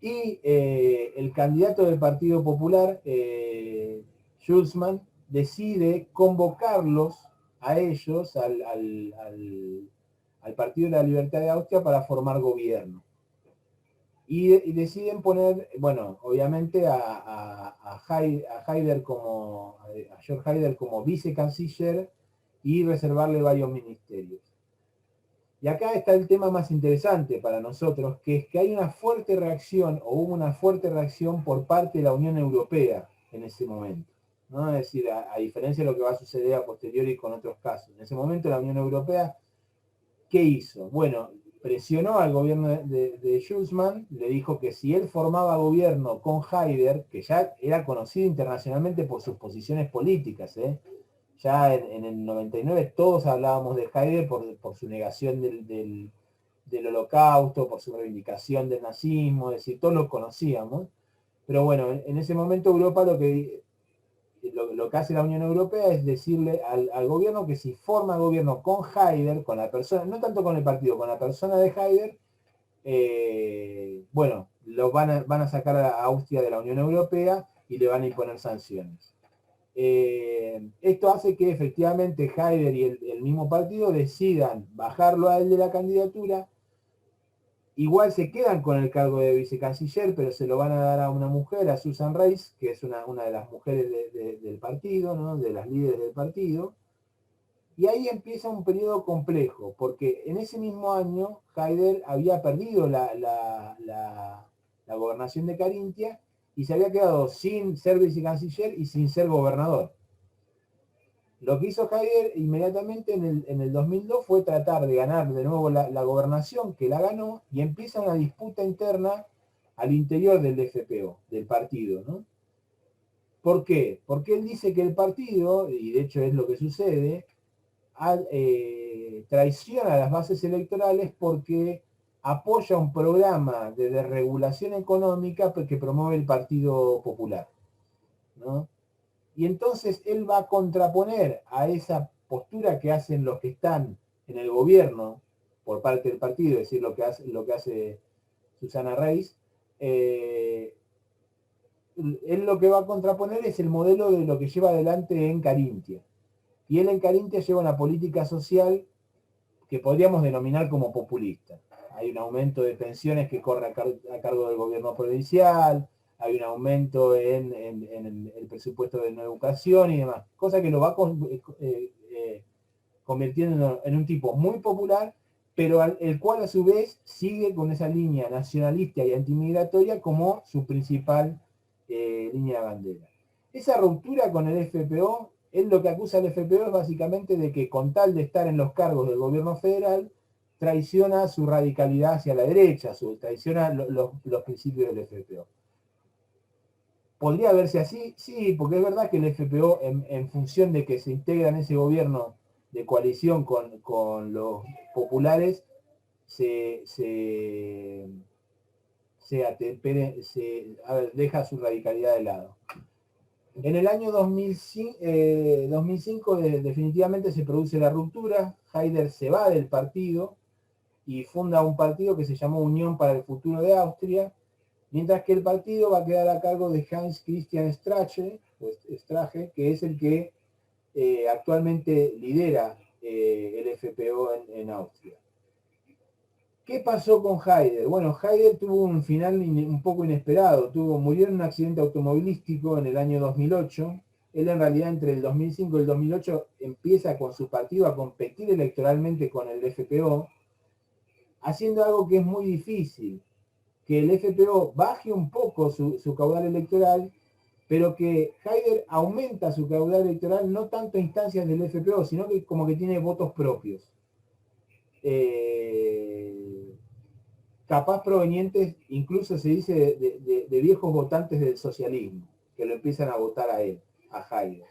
y el candidato del Partido Popular, Schulzmann, decide convocarlos a ellos, al Partido de la Libertad de Austria, para formar gobierno. Y deciden poner, bueno, obviamente a Haider a Georg Haider como vicecanciller y reservarle varios ministerios. Y acá está el tema más interesante para nosotros, que es que hay una fuerte reacción, o hubo una fuerte reacción por parte de la Unión Europea en ese momento, ¿no? Es decir, a diferencia de lo que va a suceder a posteriori con otros casos. En ese momento la Unión Europea, ¿qué hizo? Bueno, presionó al gobierno de Schulzmann, le dijo que si él formaba gobierno con Haider, que ya era conocido internacionalmente por sus posiciones políticas, ya en el 99 todos hablábamos de Haider por su negación del holocausto, por su reivindicación del nazismo, es decir, todos lo conocíamos. Pero bueno, en ese momento Europa lo que hace la Unión Europea es decirle al gobierno que si forma gobierno con Haider, con la persona, no tanto con el partido, con la persona de Haider, bueno, lo van a sacar a Austria de la Unión Europea y le van a imponer sanciones. Esto hace que efectivamente Haider y el mismo partido decidan bajarlo a él de la candidatura. Igual se quedan con el cargo de vicecanciller, pero se lo van a dar a una mujer, a Susan Reis, que es una de las mujeres del partido, ¿no? De las líderes del partido. Y ahí empieza un periodo complejo, porque en ese mismo año Haider había perdido la gobernación de Carintia y se había quedado sin ser vicecanciller y sin ser gobernador. Lo que hizo Haider inmediatamente en el 2002 fue tratar de ganar de nuevo la gobernación, que la ganó, y empieza una disputa interna al interior del FPO, del partido, ¿no? ¿Por qué? Porque él dice que el partido, y de hecho es lo que sucede, traiciona a las bases electorales porque apoya un programa de desregulación económica que promueve el Partido Popular, ¿no? Y entonces él va a contraponer a esa postura que hacen los que están en el gobierno por parte del partido, es decir, lo que hace Susana Reis. Él lo que va a contraponer es el modelo de lo que lleva adelante en Carintia. Y él en Carintia lleva una política social que podríamos denominar como populista. Hay un aumento de pensiones que corre a cargo del gobierno provincial, hay un aumento en el presupuesto de nueva educación y demás, cosa que lo va convirtiendo en un tipo muy popular, pero el cual a su vez sigue con esa línea nacionalista y antimigratoria como su principal línea de bandera. Esa ruptura con el FPO, él lo que acusa al FPO es básicamente de que con tal de estar en los cargos del gobierno federal, traiciona su radicalidad hacia la derecha, traiciona los principios del FPO. ¿Podría verse así? Sí, porque es verdad que el FPO, en función de que se integra en ese gobierno de coalición con los populares, deja su radicalidad de lado. En el año 2005 definitivamente se produce la ruptura, Haider se va del partido y funda un partido que se llamó Unión para el Futuro de Austria, mientras que el partido va a quedar a cargo de Heinz Christian Strache, que es el que actualmente lidera el FPO en Austria. ¿Qué pasó con Haider? Bueno, Haider tuvo un final un poco inesperado. Murió en un accidente automovilístico en el año 2008. Él en realidad entre el 2005 y el 2008 empieza con su partido a competir electoralmente con el FPO, haciendo algo que es muy difícil, que el FPO baje un poco su caudal electoral, pero que Haider aumenta su caudal electoral no tanto a instancias del FPO, sino que como que tiene votos propios. Capaz provenientes, incluso se dice, de viejos votantes del socialismo, que lo empiezan a votar a él, a Haider.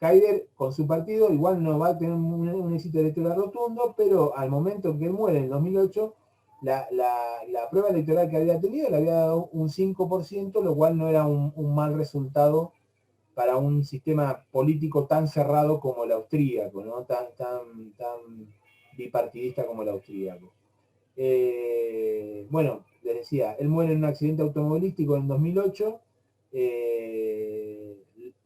Haider, con su partido, igual no va a tener un éxito electoral rotundo, pero al momento en que él muere, en 2008, la prueba electoral que había tenido le había dado un 5%, lo cual no era un mal resultado para un sistema político tan cerrado como el austríaco, ¿no? tan bipartidista como el austríaco. Bueno, les decía, él muere en un accidente automovilístico en 2008,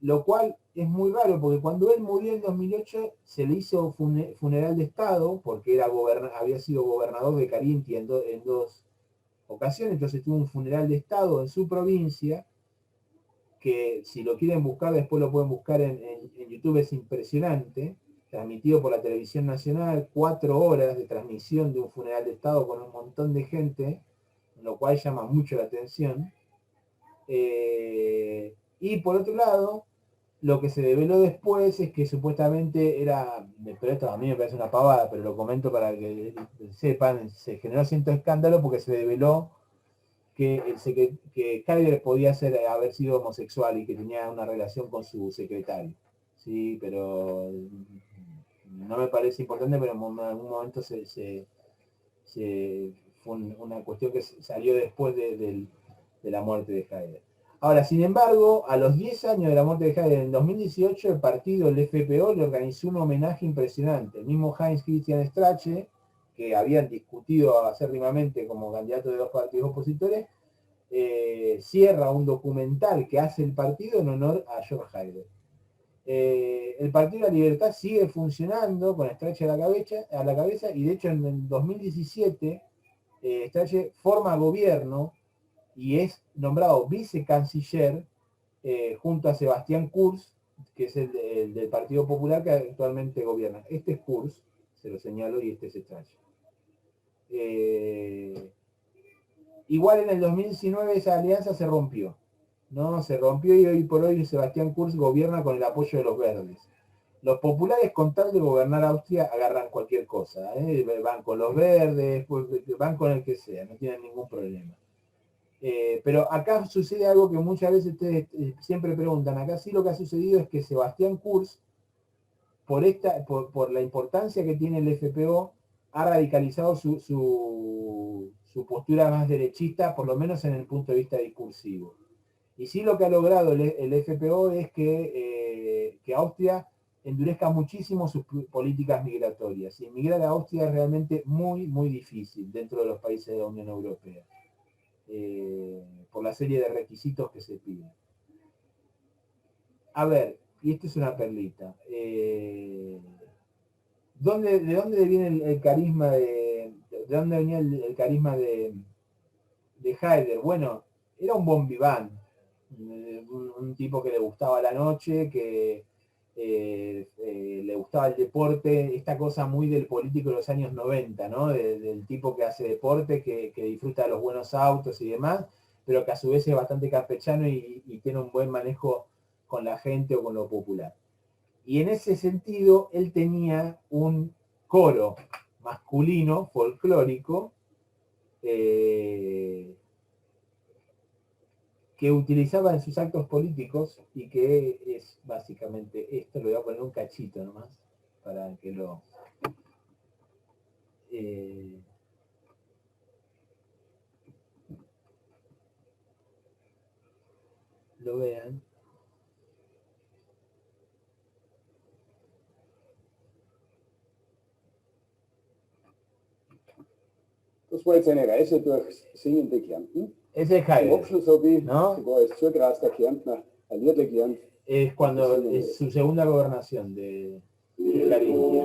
lo cual es muy raro, porque cuando él murió en 2008 se le hizo funeral de Estado, porque había sido gobernador de Carintia en dos ocasiones, entonces tuvo un funeral de Estado en su provincia, que si lo quieren buscar, después lo pueden buscar en YouTube, es impresionante, transmitido por la televisión nacional, 4 horas de transmisión de un funeral de Estado con un montón de gente, lo cual llama mucho la atención. Y por otro lado, lo que se develó después es que supuestamente era, pero esto a mí me parece una pavada, pero lo comento para que sepan, se generó cierto escándalo porque se develó que Haider podía haber sido homosexual y que tenía una relación con su secretario. Sí, pero no me parece importante, pero en algún momento fue una cuestión que salió después de la muerte de Haider. Ahora, sin embargo, a los 10 años de la muerte de Haider, en 2018, el partido, el FPO, le organizó un homenaje impresionante. El mismo Heinz Christian Strache, que habían discutido acérrimamente como candidato de dos partidos opositores, cierra un documental que hace el partido en honor a George Haider. El Partido de la Libertad sigue funcionando con Strache a la cabeza, y de hecho en el 2017 Strache forma gobierno y es nombrado vicecanciller junto a Sebastián Kurz, que es el del Partido Popular que actualmente gobierna. Este es Kurz, se lo señalo, y este es Strache. Igual en el 2019 esa alianza se rompió. ¿no? Se rompió y hoy por hoy Sebastián Kurz gobierna con el apoyo de los verdes. Los populares, con tal de gobernar Austria, agarran cualquier cosa, ¿eh? Van con los verdes, van con el que sea, no tienen ningún problema. Pero acá sucede algo que muchas veces ustedes siempre preguntan. Acá sí lo que ha sucedido es que Sebastián Kurz, por la importancia que tiene el FPO, ha radicalizado su postura más derechista, por lo menos en el punto de vista discursivo. Y sí lo que ha logrado el FPO es que Austria endurezca muchísimo sus políticas migratorias. Y emigrar a Austria es realmente muy, muy difícil dentro de los países de la Unión Europea, por la serie de requisitos que se piden. A ver, y esto es una perlita. ¿De dónde viene el carisma de dónde venía el carisma de Haider? Bueno, era un bon vivant, un tipo que le gustaba la noche, que le gustaba el deporte, esta cosa muy del político de los años 90, ¿no? Del tipo que hace deporte, que disfruta de los buenos autos y demás, pero que a su vez es bastante campechano y tiene un buen manejo con la gente o con lo popular. Y en ese sentido, él tenía un coro masculino, folclórico, que utilizaba en sus actos políticos y que es básicamente esto. Le voy a poner un cachito nomás para que lo vean. Das war jetzt eine Reise durch singende Kärnten. Ese es Haider, Abschluss habe ich, ¿no? sogar als zugereister Kärntner, ein Lied gelernt. Es cuando es su segunda gobernación de Carintia.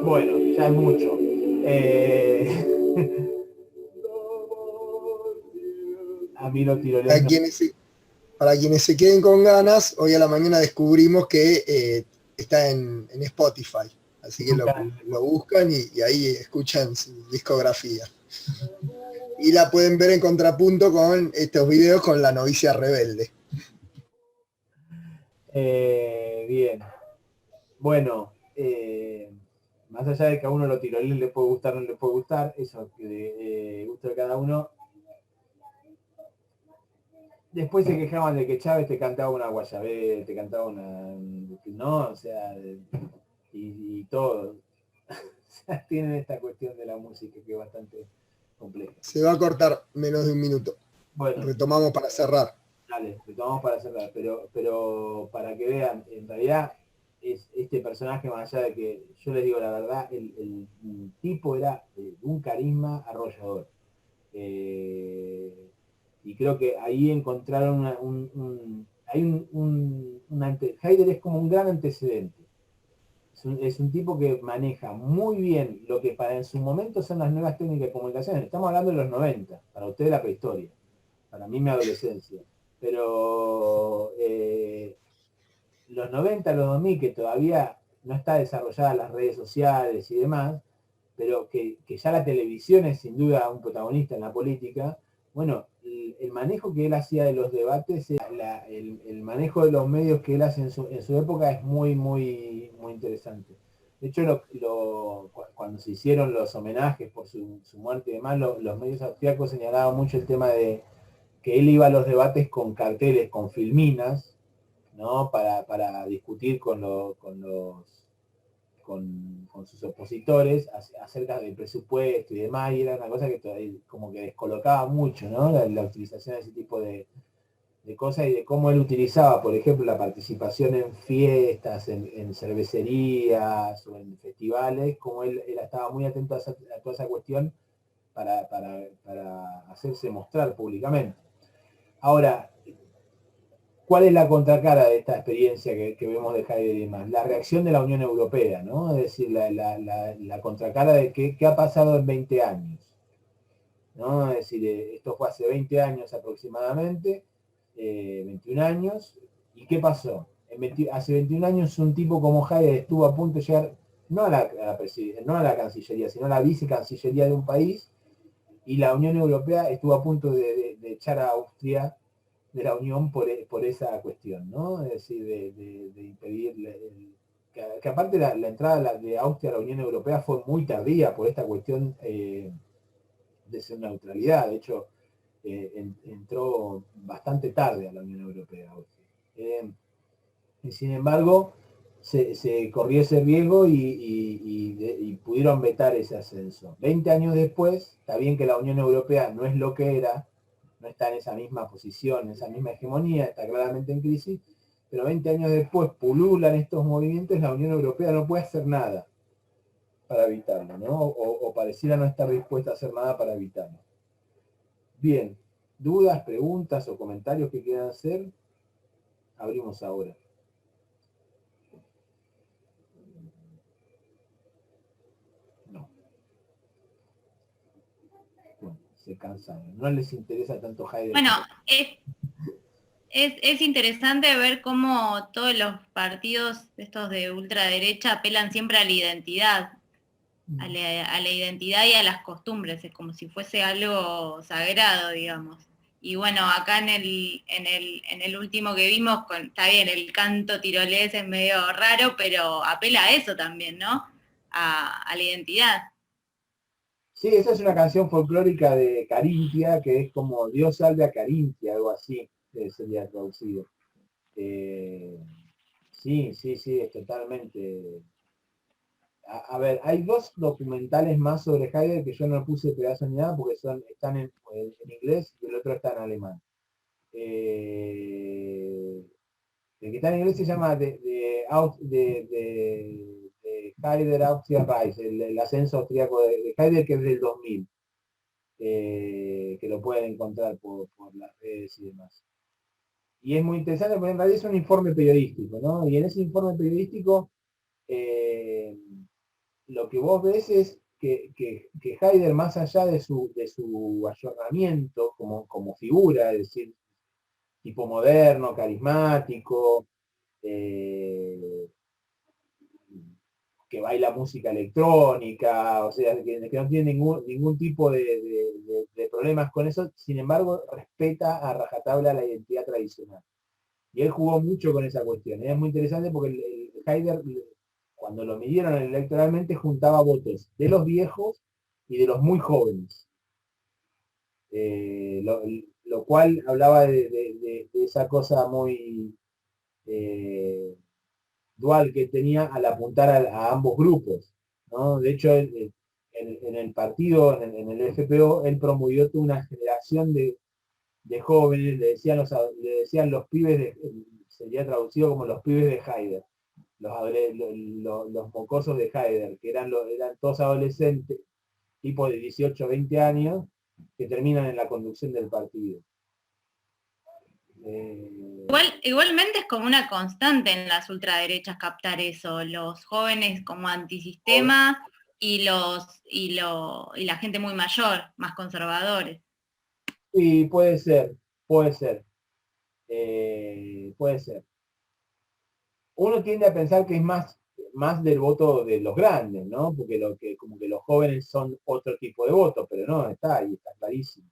Bueno, ya es mucho. A mí lo tiroleos. Para quienes se queden con ganas, hoy a la mañana descubrimos que está en Spotify. Así que lo buscan y ahí escuchan su discografía. Y la pueden ver en contrapunto con estos videos con La novicia rebelde. Bien. Bueno, más allá de que a uno lo tirolee le puede gustar o no le puede gustar, eso que gusto de cada uno. Después se quejaban de que Chávez te cantaba una guayabera, te cantaba una... No, o sea, y todo. O sea, tienen esta cuestión de la música que es bastante compleja. Se va a cortar menos de un minuto. Bueno. Retomamos para cerrar. Dale, retomamos para cerrar. Pero para que vean, en realidad es este personaje, más allá de que yo les digo la verdad, el tipo era un carisma arrollador. Y creo que ahí encontraron Haider es como un gran antecedente. Es un tipo que maneja muy bien lo que para en su momento son las nuevas técnicas de comunicación. Estamos hablando de los 90, para ustedes la prehistoria, para mí mi adolescencia. Pero los 90, los 2000, que todavía no está desarrolladas las redes sociales y demás, pero que ya la televisión es sin duda un protagonista en la política, bueno, el manejo que él hacía de los debates, el manejo de los medios que él hace en su época es muy, muy, muy interesante. De hecho, cuando se hicieron los homenajes por su muerte y demás, los medios austríacos señalaban mucho el tema de que él iba a los debates con carteles, con filminas, ¿no? Para discutir con sus opositores acerca del presupuesto y demás, y era una cosa que como que descolocaba mucho, ¿no? La utilización de ese tipo de cosas y de cómo él utilizaba, por ejemplo, la participación en fiestas, en cervecerías o en festivales, como él estaba muy atento a toda esa cuestión para hacerse mostrar públicamente. Ahora, ¿cuál es la contracara de esta experiencia que vemos de Heidegger y demás? La reacción de la Unión Europea, ¿no? Es decir, la contracara de qué ha pasado en 20 años, ¿no? Es decir, esto fue hace 20 años aproximadamente, 21 años, ¿y qué pasó? Hace 21 años un tipo como Heidegger estuvo a punto de llegar, no a la Cancillería, sino a la vicecancillería de un país, y la Unión Europea estuvo a punto de echar a Austria de la Unión por esa cuestión, ¿no? Es decir, de impedir, que aparte la entrada de Austria a la Unión Europea fue muy tardía por esta cuestión de su neutralidad. De hecho, entró bastante tarde a la Unión Europea. Y sin embargo, se corrió ese riesgo y pudieron vetar ese ascenso. 20 años después, está bien que la Unión Europea no es lo que era, no está en esa misma posición, en esa misma hegemonía, está claramente en crisis, pero 20 años después pululan estos movimientos, la Unión Europea no puede hacer nada para evitarlo, ¿no? O pareciera no estar dispuesta a hacer nada para evitarlo. Bien, dudas, preguntas o comentarios que quieran hacer, abrimos ahora. No. Bueno, se cansan, no les interesa tanto Heidegger. Bueno, es interesante ver cómo todos los partidos estos de ultraderecha apelan siempre a la identidad, a la identidad y a las costumbres, es como si fuese algo sagrado, digamos. Y bueno, acá en el último que vimos, está bien, el canto tirolés es medio raro, pero apela a eso también, ¿no? A la identidad. Sí, esa es una canción folclórica de Carintia, que es como Dios salve a Carintia, algo así, sería traducido. Sí, es totalmente... A ver, hay dos documentales más sobre Heidegger que yo no puse pedazo ni nada porque están en inglés y el otro está en alemán. El que está en inglés se llama de Heidegger Austria Reise, el ascenso austríaco de Heidegger, que es del 2000, que lo pueden encontrar por las redes y demás. Y es muy interesante porque en realidad es un informe periodístico, ¿no? Y en ese informe periodístico lo que vos ves es que Heidegger, más allá de su ayornamiento como figura, es decir, tipo moderno, carismático, que baila música electrónica, o sea, que no tiene ningún tipo de problemas con eso, sin embargo, respeta a rajatabla la identidad tradicional. Y él jugó mucho con esa cuestión. Y es muy interesante porque el Heidegger, cuando lo midieron electoralmente, juntaba votos de los viejos y de los muy jóvenes. Lo cual hablaba de esa cosa muy dual que tenía al apuntar a ambos grupos, ¿no? De hecho, en el partido, en el FPO, él promovió toda una generación de jóvenes, le decían los pibes, sería traducido como los pibes de Heidegger, los mocosos de Heidegger, que eran todos adolescentes, tipo de 18 o 20 años, que terminan en la conducción del partido. Igualmente es como una constante en las ultraderechas captar eso, los jóvenes como antisistema y la gente muy mayor, más conservadores. Sí, puede ser. Uno tiende a pensar que es más más del voto de los grandes, ¿no? Porque como que los jóvenes son otro tipo de voto, pero no, está ahí, está clarísimo.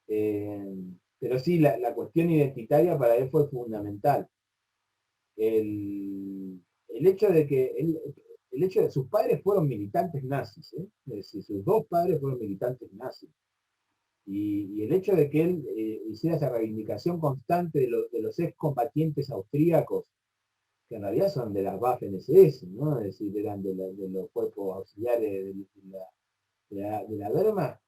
Pero sí, la cuestión identitaria para él fue fundamental. El hecho de que el hecho de sus padres fueron militantes nazis, ¿eh? Es decir, sus dos padres fueron militantes nazis. Y el hecho de que él hiciera esa reivindicación constante de los excombatientes austríacos, que en realidad son de las Waffen-SS, ¿no? Es decir, eran de los cuerpos auxiliares de la Wehrmacht,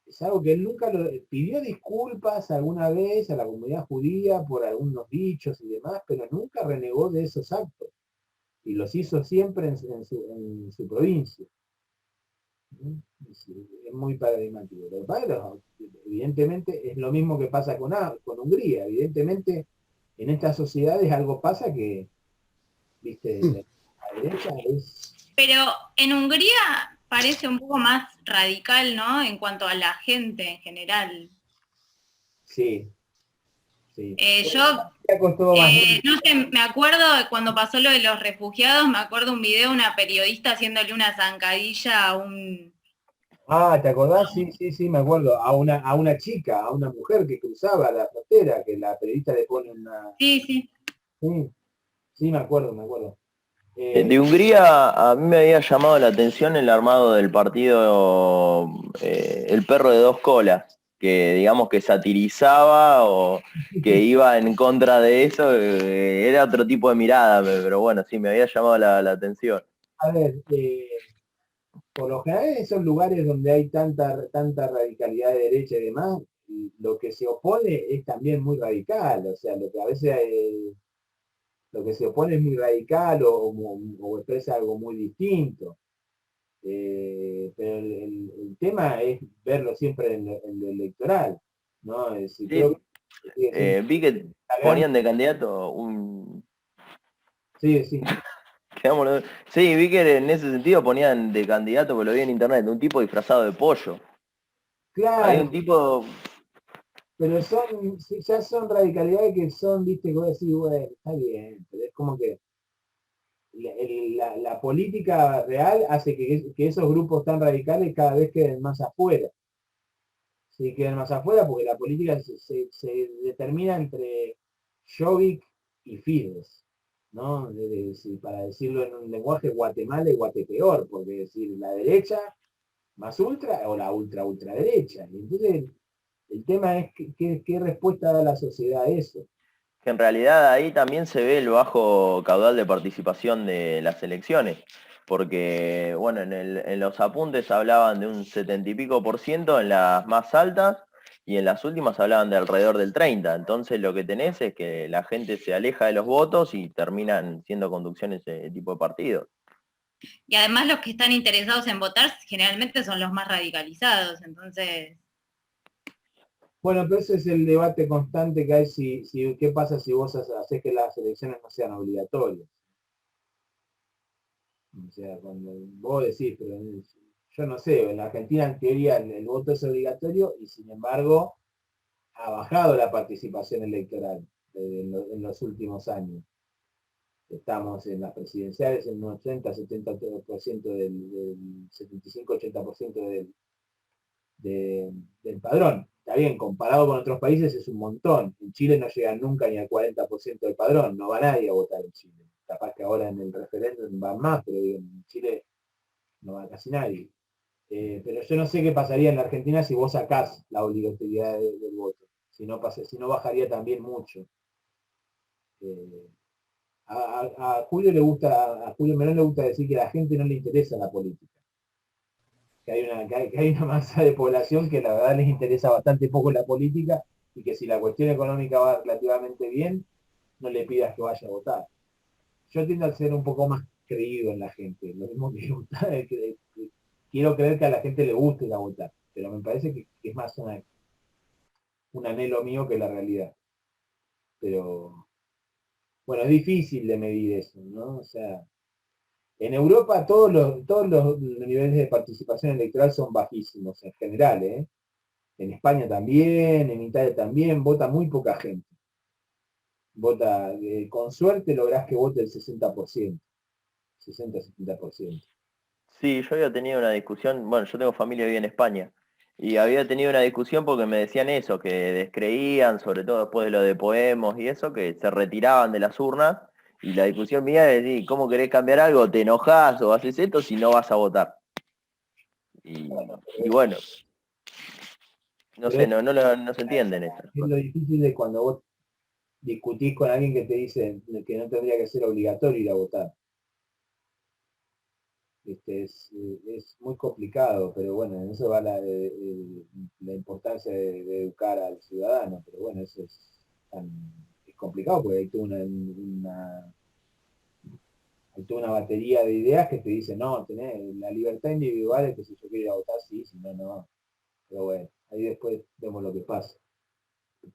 es algo que él nunca pidió disculpas alguna vez a la comunidad judía por algunos dichos y demás, pero nunca renegó de esos actos. Y los hizo siempre en su provincia. Es muy paradigmático. Pero evidentemente es lo mismo que pasa con Hungría. Evidentemente en estas sociedades algo pasa que, viste, la derecha es... Pero en Hungría parece un poco más radical, ¿no? En cuanto a la gente en general. Sí. Sí. No sé, me acuerdo cuando pasó lo de los refugiados, me acuerdo un video de una periodista haciéndole una zancadilla a un... Ah, ¿te acordás? Sí, me acuerdo. A una chica, a una mujer que cruzaba la frontera, que la periodista le pone una... Sí. Sí, me acuerdo. De Hungría a mí me había llamado la atención el armado del partido El Perro de Dos Colas, que digamos que satirizaba o que iba en contra de eso, era otro tipo de mirada, pero bueno, sí, me había llamado la atención. A ver, por lo general en esos lugares donde hay tanta radicalidad de derecha y demás, lo que se opone es también muy radical, o sea, lo que a veces lo que se opone es muy radical o expresa algo muy distinto. Pero el tema es verlo siempre en lo electoral, ¿no? Es decir, creo que vi que ponían de candidato un... Sí. Sí, vi que en ese sentido ponían de candidato, porque lo vi en internet, un tipo disfrazado de pollo. Claro. Hay un tipo... Pero ya son radicalidades que son, viste, que voy a decir, bueno, está bien, pero es como que la política real hace que esos grupos tan radicales cada vez queden más afuera. Sí, queden más afuera porque la política se determina entre Jobbik y Fidesz, ¿no? Para decirlo en un lenguaje Guatemala y Guatepeor, porque decir la derecha más ultra o la ultraderecha. Entonces, el tema es qué respuesta da la sociedad a eso. Que en realidad ahí también se ve el bajo caudal de participación de las elecciones, porque bueno, en los apuntes hablaban de un 70 y pico % en las más altas, y en las últimas hablaban de alrededor del 30%. Entonces lo que tenés es que la gente se aleja de los votos y terminan siendo conducciones de tipo de partidos. Y además los que están interesados en votar generalmente son los más radicalizados, entonces... Bueno, pero ese es el debate constante que hay qué pasa si vos haces que las elecciones no sean obligatorias. O sea, cuando vos decís, pero yo no sé, en la Argentina en teoría el voto es obligatorio y sin embargo ha bajado la participación electoral en los últimos años. Estamos en las presidenciales en un 80-70% del 75-80% del padrón. Está bien, comparado con otros países es un montón. En Chile no llegan nunca ni al 40% del padrón, no va nadie a votar en Chile. Capaz que ahora en el referéndum van más, pero en Chile no va casi nadie. Pero yo no sé qué pasaría en la Argentina si vos sacás la obligatoriedad del voto. Si no bajaría también mucho. A Julio Merón le gusta decir que a la gente no le interesa la política. Que hay una masa de población que la verdad les interesa bastante poco la política y que si la cuestión económica va relativamente bien, no le pidas que vaya a votar. Yo tiendo a ser un poco más creído en la gente, lo mismo que quiero creer que a la gente le guste ir a votar, pero me parece que es más un anhelo mío que la realidad. Pero bueno, es difícil de medir eso, ¿no? O sea, en Europa todos los niveles de participación electoral son bajísimos en general, ¿eh? En España también, en Italia también, vota muy poca gente. Vota, con suerte lográs que vote el 60%. 60-70%. Sí, yo había tenido una discusión, bueno, yo tengo familia que vive en España, y había tenido una discusión porque me decían eso, que descreían, sobre todo después de lo de Podemos y eso, que se retiraban de las urnas, y la discusión mía es decir, ¿cómo querés cambiar algo? ¿Te enojás o haces esto si no vas a votar? Y bueno, no sé, no se entienden estas Es lo cosas. difícil de cuando vos discutís con alguien que te dice que no tendría que ser obligatorio ir a votar. Es muy complicado, pero bueno, en eso va la importancia de educar al ciudadano, pero bueno, eso es complicado porque hay toda una batería de ideas que te dicen, no, tenés la libertad individual es que si yo quiero ir a votar, sí, si no, no. Pero bueno, ahí después vemos lo que pasa.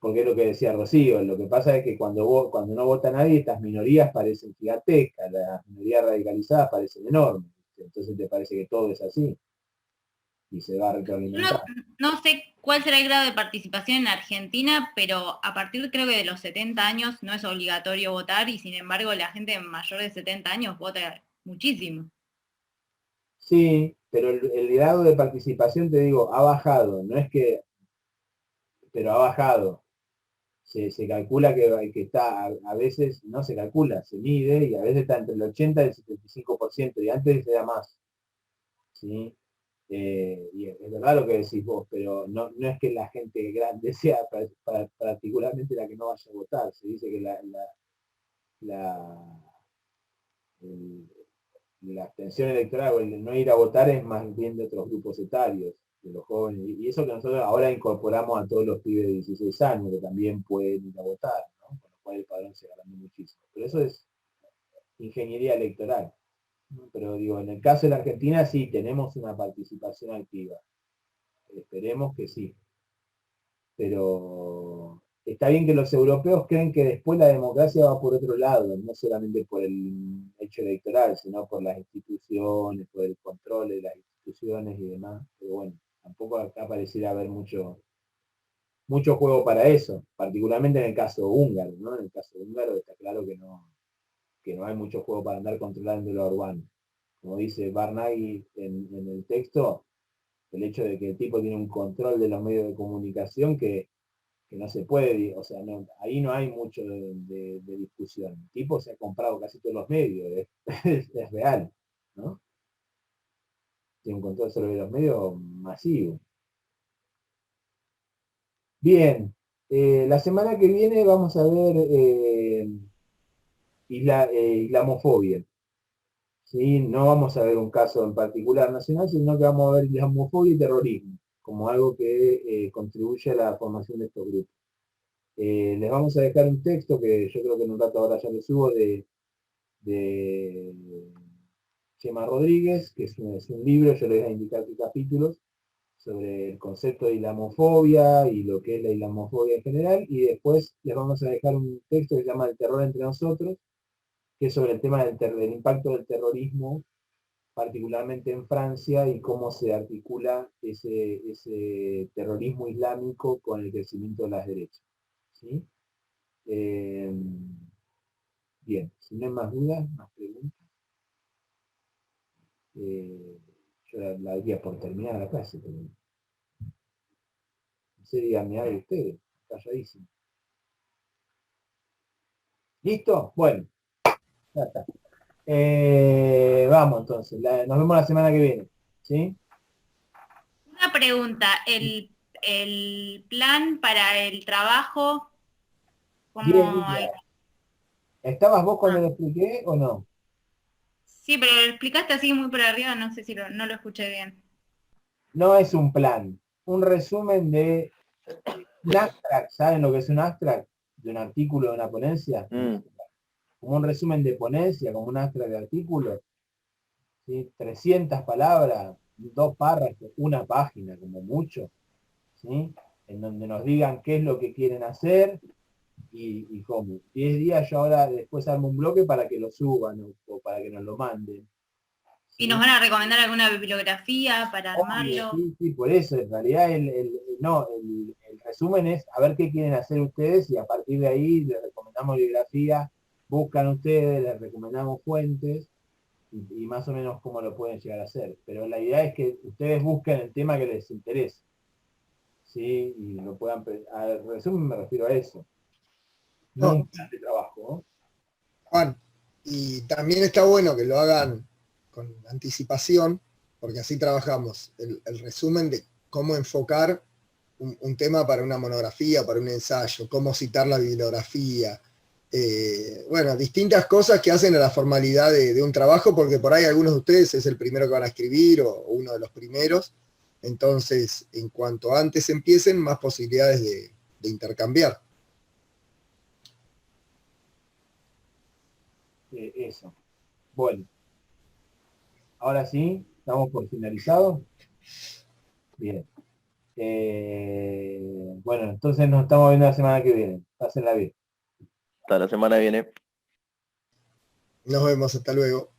Porque es lo que decía Rocío, lo que pasa es que cuando no vota nadie, estas minorías parecen gigantescas, las minorías radicalizadas parecen enormes. Entonces te parece que todo es así y se va a retroalimentar. No sé cuál será el grado de participación en Argentina, pero a partir creo que de los 70 años no es obligatorio votar y sin embargo la gente mayor de 70 años vota muchísimo. Sí, pero el grado de participación, te digo, ha bajado, no es que, pero ha bajado. Se calcula que está, a veces no se calcula, se mide y a veces está entre el 80 y el 75%, y antes era más. ¿Sí? Y es verdad lo que decís vos, pero no es que la gente grande sea particularmente la que no vaya a votar. Se dice que la abstención electoral o el no ir a votar es más bien de otros grupos etarios, de los jóvenes. Y eso que nosotros ahora incorporamos a todos los pibes de 16 años que también pueden ir a votar, ¿no? Con lo cual el padrón se agrandó muchísimo. Pero eso es ingeniería electoral. Pero digo, en el caso de la Argentina sí tenemos una participación activa. Esperemos que sí. Pero está bien que los europeos creen que después la democracia va por otro lado, no solamente por el hecho electoral, sino por las instituciones, por el control de las instituciones y demás. Pero bueno, tampoco acá pareciera haber mucho juego para eso, particularmente en el caso húngaro, ¿no? En el caso húngaro está claro que no hay mucho juego para andar controlando lo urbano. Como dice Barnaghi en el texto, el hecho de que el tipo tiene un control de los medios de comunicación que no se puede, o sea, ahí no hay mucho de discusión. El tipo se ha comprado casi todos los medios, es real, ¿no? Tiene un control sobre los medios masivo. Bien, la semana que viene vamos a ver islamofobia. ¿Sí? No vamos a ver un caso en particular nacional, sino que vamos a ver islamofobia y terrorismo, como algo que contribuye a la formación de estos grupos. Les vamos a dejar un texto que yo creo que en un rato ahora ya lo subo de Chema Rodríguez, que es un libro, yo les voy a indicar qué capítulos, sobre el concepto de islamofobia y lo que es la islamofobia en general, y después les vamos a dejar un texto que se llama El terror entre nosotros, que es sobre el tema del impacto del terrorismo, particularmente en Francia, y cómo se articula ese terrorismo islámico con el crecimiento de las derechas. ¿Sí? Bien, si no hay más dudas, más preguntas, yo la daría por terminada la clase, pero no sé, díganme algo ustedes, calladísimo. ¿Listo? Bueno, ya está. Vamos entonces, nos vemos la semana que viene, ¿sí? Una pregunta, el plan para el trabajo, ¿cómo hay? ¿Estabas vos cuando lo expliqué o no? Sí, pero lo explicaste así muy por arriba, no sé si no lo escuché bien. No es un plan, un resumen de un abstract. ¿Saben lo que es un abstract? De un artículo de una ponencia. Como un resumen de ponencia, como un abstract de artículo. ¿Sí? 300 palabras, 2 párrafos, una página como mucho. ¿Sí? En donde nos digan qué es lo que quieren hacer y cómo. 10 días yo ahora después armo un bloque para que lo suban o para que nos lo manden. ¿Sí? ¿Y nos van a recomendar alguna bibliografía para armarlo? Sí, por eso, en realidad el resumen es a ver qué quieren hacer ustedes y a partir de ahí les recomendamos bibliografía, buscan ustedes, les recomendamos fuentes y más o menos cómo lo pueden llegar a hacer. Pero la idea es que ustedes busquen el tema que les interese, ¿sí? Y lo puedan... Al resumen me refiero a eso. No un plan de trabajo, ¿no? Juan, y también está bueno que lo hagan con anticipación, porque así trabajamos el resumen de cómo enfocar un tema para una monografía, para un ensayo, cómo citar la bibliografía, bueno, distintas cosas que hacen a la formalidad de un trabajo, porque por ahí algunos de ustedes es el primero que van a escribir o uno de los primeros, entonces en cuanto antes empiecen, más posibilidades de intercambiar. Eso. Bueno, ahora sí, estamos por finalizado. Bien. Bueno, entonces nos estamos viendo la semana que viene. Pásenla bien. Hasta la semana que viene. Nos vemos, hasta luego.